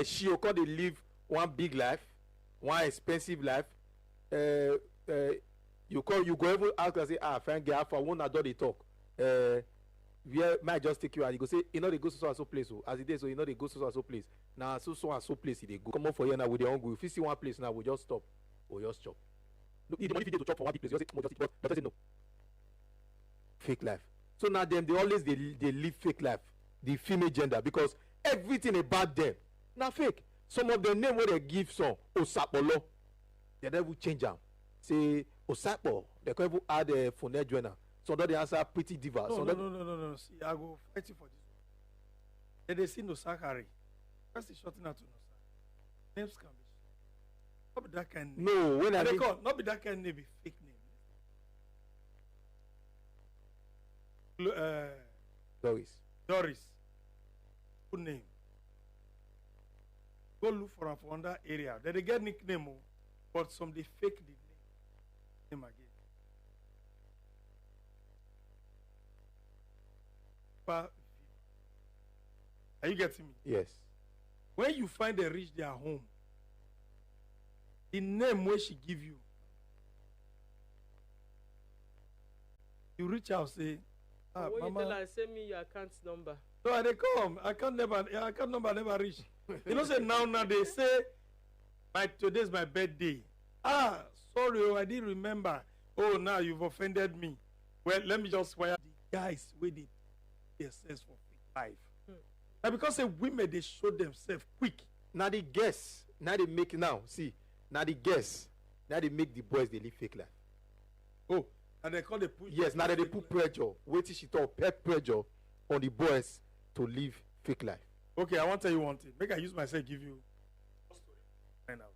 she will call they live one big life, one expensive life. You go even ask and say, fine girl, for one adult they talk. Where might just take you and you go say, you know they go so and so place. So as it is, so you know they go so and so place. Now so and so place they go. Come on for here now with the hungry. If you see one place now, we just stop or just chop. No, if you to chop for one big place, you just say, but say no. Fake life. So now them they always they live fake life. The female gender because everything about them now fake. Some of the name where they give some Osapolo, they never change them. Say Osapo, they can even add a phone joiner. So that they answer pretty diva. No. See, I go fight you for this one. Then they see no Sakari. First is shorting out to no Sakari. Names can be. Not be that kind of name. No, when I call, not be that kind of name, be fake name. Doris. Good name. Go look for them for under area. Then they get nickname, but some they fake the name again. Are you getting me? Yes. When you find they reach their home, the name where she give you, you reach out say, when Mama, you tell her, send me your account number. No, they come. Account number never reach. You know, say now they say, today's my birthday. Sorry, I didn't remember. Oh, now you've offended me. Well, let me just wire the guys with it. Says for life. Now because say women they show themselves quick. Now they guess. Now they make now. See, now they guess. Now they make the boys they live fake life. Oh, and they call the push. Yes, now they put pressure. Wait till she talk pressure on the boys to live fake life. Okay, I want to tell you one thing. Make I use myself give you find out.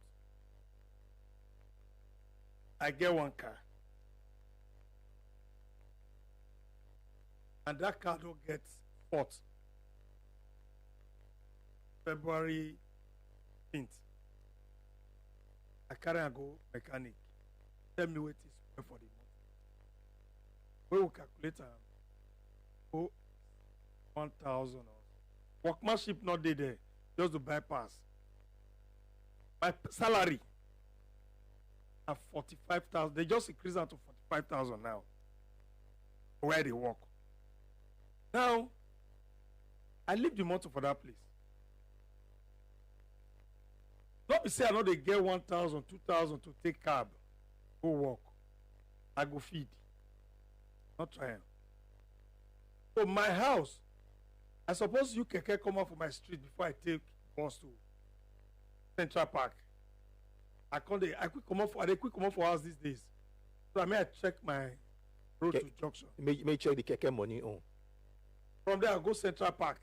I get one car. And that car don't get fault. February 10th. I carry and go mechanic. Tell me what is spoil for the month. We will calculate go 1,000. Workmanship not there. Just to bypass. My salary at 45,000. They just increase that to 45,000 now. Where they work. Now, I leave the motor for that place. Not be say I know they get 1,000, 2,000 to take cab, go work. I go feed. Not trying. So my house, I suppose you can come out from my street before I take bus to Central Park. I quick come out for house these days. So I may check my road to junction. May check the keke money on. From there, I'll go Central Park.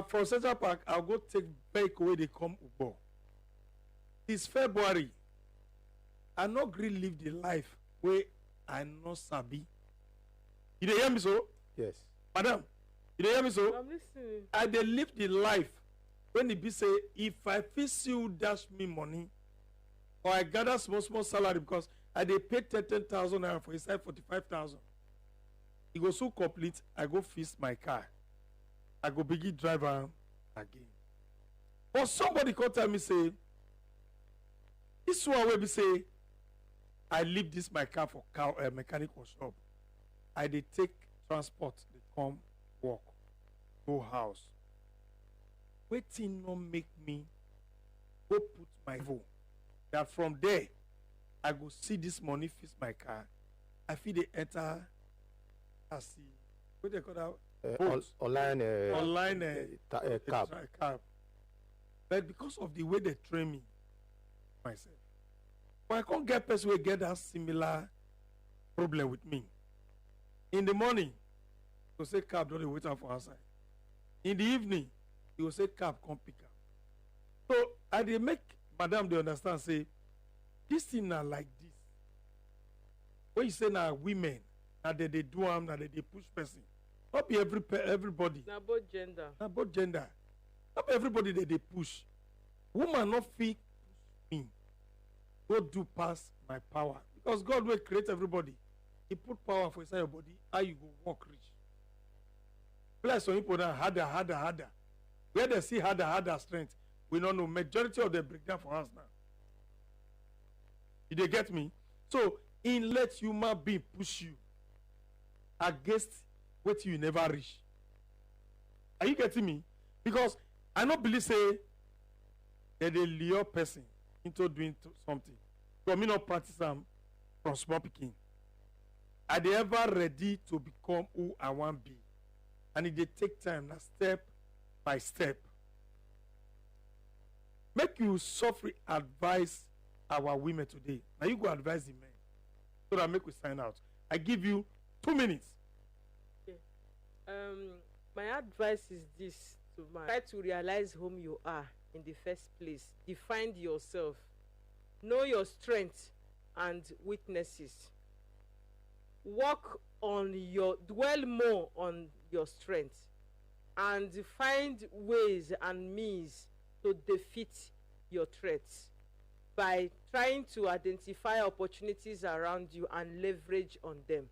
From Central Park, I'll go take vehicle where they come Ubo. This February, I no gree live the life where I no sabi. You dey hear me so? Yes. Madam, you dey hear me so? I'm listening. I dey live the life when it be say if I fit see you dash me money or I gather small salary because I dey pay 10,000 naira for inside 45,000. E go so complete, I go fix my car. I go begin drive am again. But somebody come tell me say, this one wey be say, I leave this my car for mechanical shop. I dey take transport, dey come work, go house. Wetin no make me go put my phone that from there I go see this money fix my car. I fit dey enter as what they call that online cab. But because of the way they train me myself, but I can't get person wey get that similar problem with me. In the morning, you go say cab don dey wait am for outside. In the evening, you go say cab come pick am. So I dey make madam dey understand say this thing na like this. When you say na women, na they do am, na they push person. Not be everybody. Na both gender. Na both gender. Not be everybody they push. Woman not fit push me. Go do pass my power. Because God will create everybody. He put power for inside your body. How you go walk rich. Plus some people that harder. Where they see harder strength, we don't know. Majority of them break down for us now. Did they get me? So, in let human being push you against what you never reach. Are you getting me? Because I don't believe say that they lure person into doing something. So me not practice them from small picking. Are they ever ready to become who I want to be? And it they take time, now step by step. Make you suffer advise our women today. Now you go advise the men. So that make we sign out. I give you 2 minutes. Okay. My advice is this to try to realize whom you are in the first place. Define yourself. Know your strengths and weaknesses. Dwell more on your strengths and find ways and means to defeat your threats by trying to identify opportunities around you and leverage on them.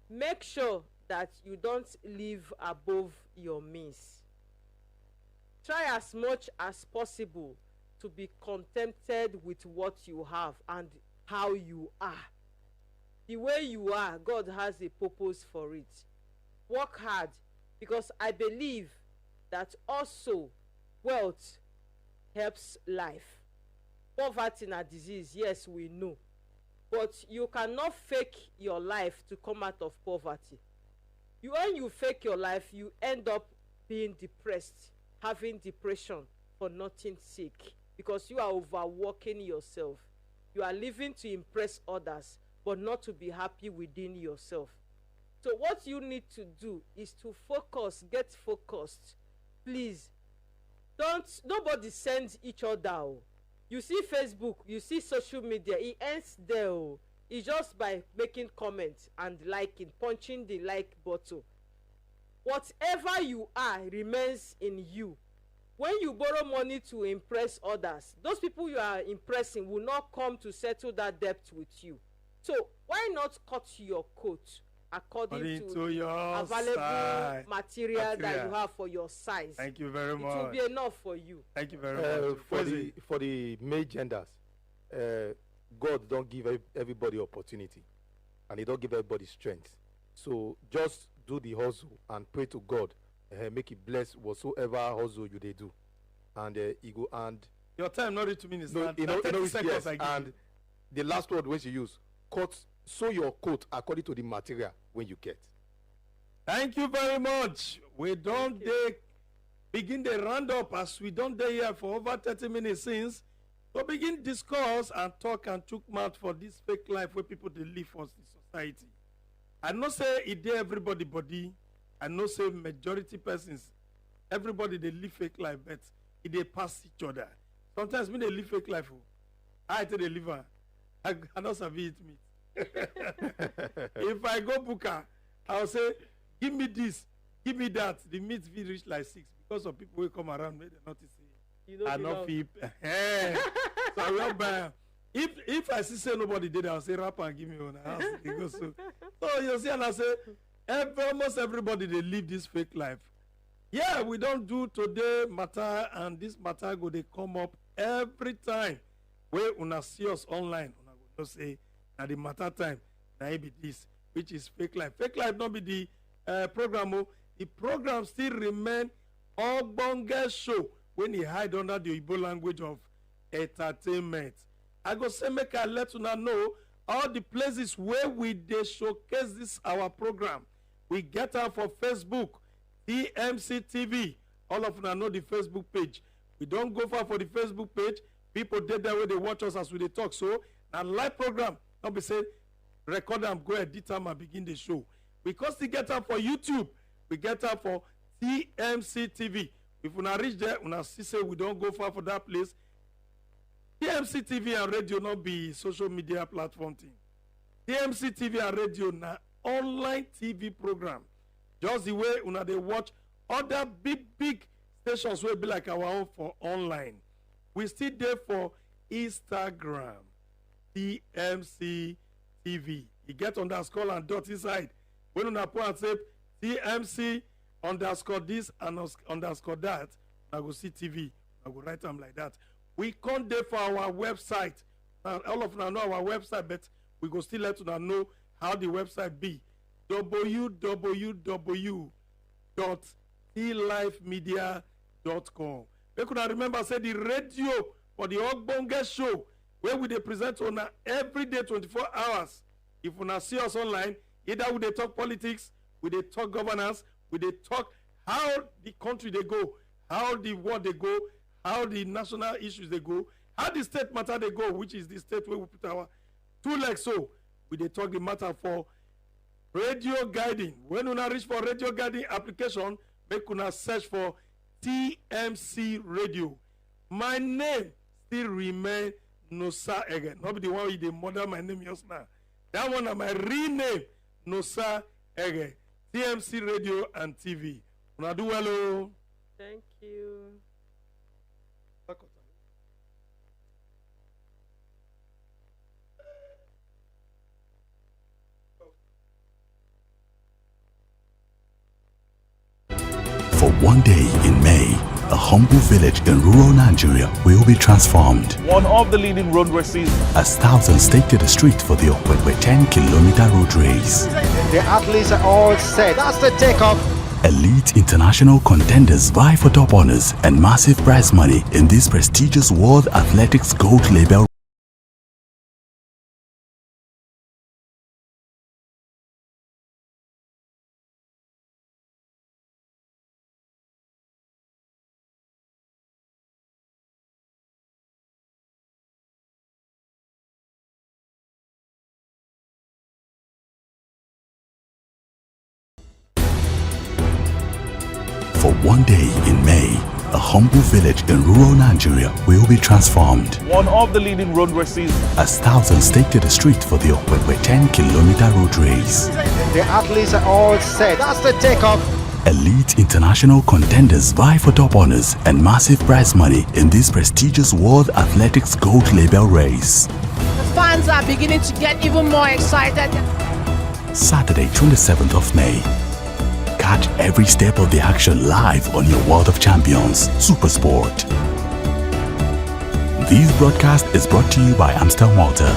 Make sure that you don't live above your means. Try as much as possible to be contented with what you have and how you are. The way you are, God has a purpose for it. Work hard, because I believe that also wealth helps life. Poverty and disease, yes, we know. But you cannot fake your life to come out of poverty. When you fake your life, you end up being depressed, having depression for nothing's sake, because you are overworking yourself. You are living to impress others, but not to be happy within yourself. So what you need to do is to focus, get focused. Please, nobody send each other. You see Facebook, you see social media, it ends there. It's just by making comments and liking, punching the like button. Whatever you are remains in you. When you borrow money to impress others, those people you are impressing will not come to settle that debt with you. So why not cut your coat according to your available material that you have for your size? Thank you very much. It will be enough for you. Thank you very much. For the male genders, God don't give everybody opportunity, and He don't give everybody strength. So just do the hustle and pray to God, make it bless whatsoever hustle you they do, and He go and your time not reach 2 minutes. No, yes, and the last word when you use sew your coat according to the material when you get. Thank you very much. We don't begin the roundup as we don't here for over 30 minutes since. We begin discuss and talk and chook mouth for this fake life where people they live for the society. I know say it dey everybody body. I know say majority persons, everybody they live fake life, but it they pass each other. Sometimes me they live fake life. I tell they live. I don't sabi eat meat. If I go booker, I'll say, give me this, give me that. The meat will reach like 6 because of people will come around. They notice it. I not feel. So I will buy. If I see say nobody did, I'll say wrap and give me one. So you see, and I say, almost everybody they live this fake life. Yeah, we don't do today matter, and this matter go they come up every time. Where una see us online, una go just say, now the matter time, now it be this, which is fake life. Fake life not be the program. The program still remain OGBONGE SHOW when he hide under the Igbo language of entertainment. I go say make I let una know all the places where we dey showcase this our program. We get out for Facebook, TMC TV. All of una know the Facebook page. We don't go far for the Facebook page. People did that way they watch us as we dey talk. So a live program, not be say record them, go edit them and begin the show. We constantly get up for YouTube. We get up for TMC TV. If una reach there, una see say we don't go far for that place. TMC TV and radio not be social media platform thing. TMC TV and radio na online TV program. Just the way una they watch other big stations will be like our own for online. We still there for Instagram, TMC TV. You get underscore and dot inside. When una put and say TMC underscore this and underscore that, I go see TV. I go write them like that. We come there for our website. All of them know our website, but we go still let them know how the website be. www.tlifemedia.com. We could remember say the radio for the OGBONGE Show where we they present on every day 24 hours. If you not see us online, either we they talk politics, we they talk governance, we they talk how the country they go, how the world they go, how the national issues they go, how the state matter they go, which is the state where we put our 2 legs. So we they talk the matter for radio guiding. When you reach for radio guiding application, make you search for TMC Radio. My name still remain Nosa again. Not be the one with the mother my name just now. That one is my real name, Nosa again. TMC Radio and TV. Una do well. Thank you. For one day in May, a humble village in rural Nigeria will be transformed. One of the leading road races. As thousands take to the street for the Okpekpe 10-kilometer road race. The athletes are all set. That's the takeoff. Elite international contenders vie for top honors and massive prize money in this prestigious World Athletics Gold Label. For one day in May, a humble village in rural Nigeria will be transformed. One of the leading road races. As thousands take to the street for the Okpekpe 10-kilometer road race. The athletes are all set. That's the takeoff. Elite international contenders vie for top honors and massive prize money in this prestigious World Athletics Gold Label race. The fans are beginning to get even more excited. Saturday, 27th of May. Catch every step of the action live on your World of Champions Super Sport. This broadcast is brought to you by Amstel Malta.